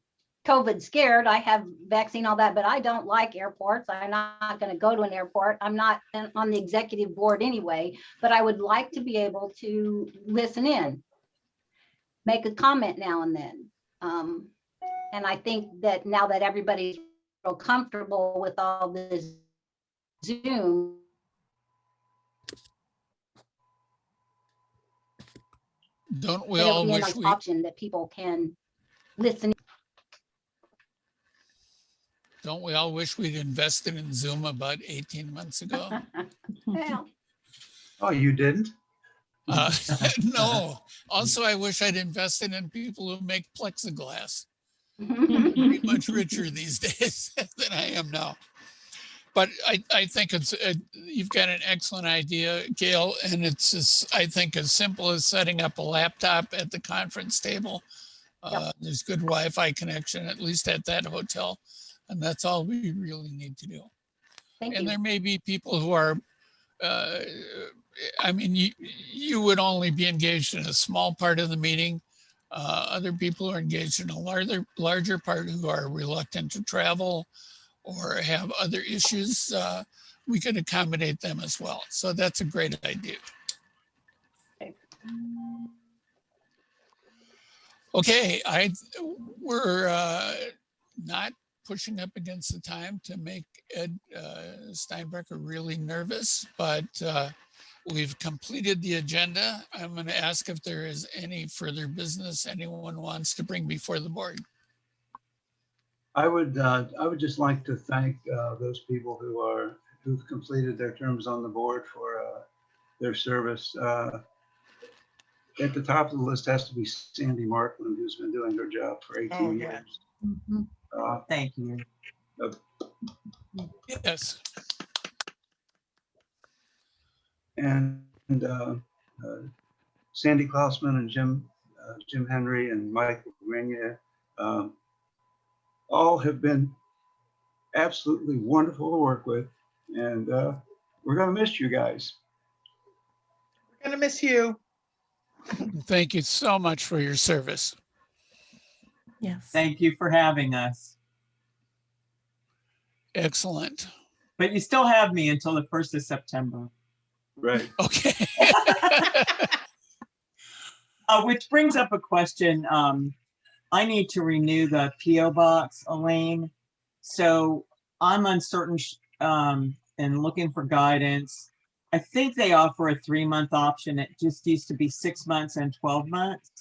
COVID scared. I have vaccine, all that, but I don't like airports. I'm not going to go to an airport. I'm not on the executive board anyway, but I would like to be able to listen in, make a comment now and then. And I think that now that everybody's real comfortable with all this Zoom, Don't we it'll all be a wish nice we option that people can listen. don't we all wish we'd invested in Zoom about 18 months ago? Well, Oh, you didn't? No. Also, I wish I'd invested in people who make plexiglass. Pretty much richer these days than I am now. But I think you've got an excellent idea, Gail, and it's I think as simple as setting up a laptop at the conference table. There's good Wi-Fi connection, at least at that hotel, and that's all we really need to do. Thank and you. there may be people who are, I mean, you would only be engaged in a small part of the meeting. Other people are engaged in a larger part who are reluctant to travel or have other issues. We could accommodate them as well. So that's a great idea. Okay, we're not pushing up against the time to make Ed Steinbrecher really nervous, but we've completed the agenda. I'm going to ask if there is any further business anyone wants to bring before the board. I would just like to thank those people who've completed their terms on the board for their service. At the top of the list has to be Sandy Markland, who's been doing her job for 18 years. Thank you. Yes. And Sandy Klausman and Jim Henry and Michael Grenier, all have been absolutely wonderful to work with, and we're going to miss you guys. We're going to miss you. Thank you so much for your service. Yes. Thank you for having us. Excellent. But you still have me until the 1st of September. Right. Okay. Which brings up a question. I need to renew the PO box, Elaine. So I'm uncertain and looking for guidance. I think they offer a 3-month option. It just used to be 6 months and 12 months.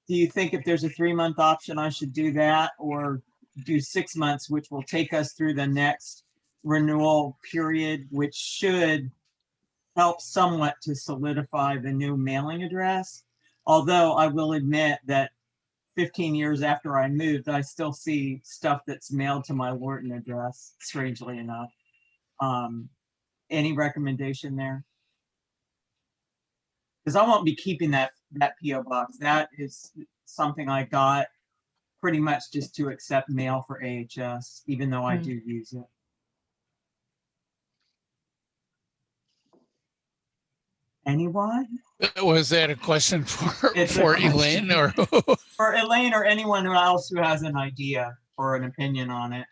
Do you think if there's a 3-month option, I should do that, or do 6 months, which will take us through the next renewal period, which should help somewhat to solidify the new mailing address? Although I will admit that 15 years after I moved, I still see stuff that's mailed to my Wharton address, strangely enough. Any recommendation there? Because I won't be keeping that PO box. That is something I got pretty much just to accept mail for AHS, even though I do use it. Anyone? Was that a question for, It's a for question. Elaine or? Or Elaine or anyone else who has an idea or an opinion on it.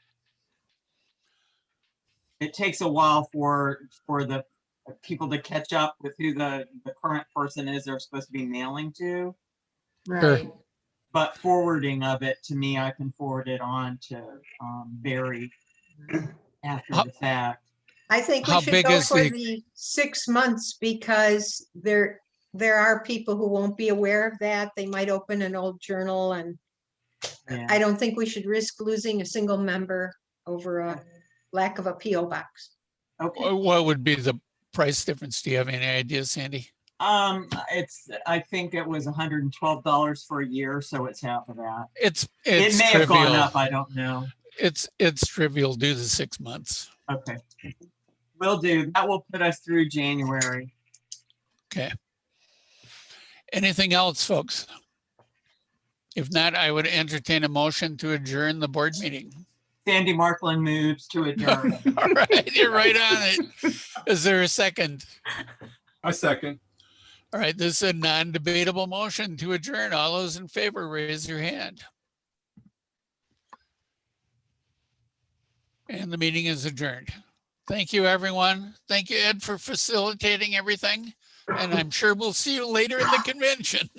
It takes a while for the people to catch up with who the current person is they're supposed to be mailing to. Right. But forwarding of it to me, I can forward it on to Barry after the fact. I think we How should big go is for the- the 6 months because there are people who won't be aware of that. They might open an old journal and Yeah. I don't think we should risk losing a single member over a lack of a PO box. Okay. What would be the price difference? Do you have any ideas, Sandy? I think it was $112 for a year, so it's half of that. It's It may have gone trivial. up, I don't know. It's trivial. Do the 6 months. Okay. Will do. That will put us through January. Okay. Anything else, folks? If not, I would entertain a motion to adjourn the board meeting. Sandy Markland moves to adjourn. All right, you're right on it. Is there a second? I second. All right, this is a non-debatable motion to adjourn. All those in favor, raise your hand. And the meeting is adjourned. Thank you, everyone. Thank you, Ed, for facilitating everything. And I'm sure we'll see you later in the convention.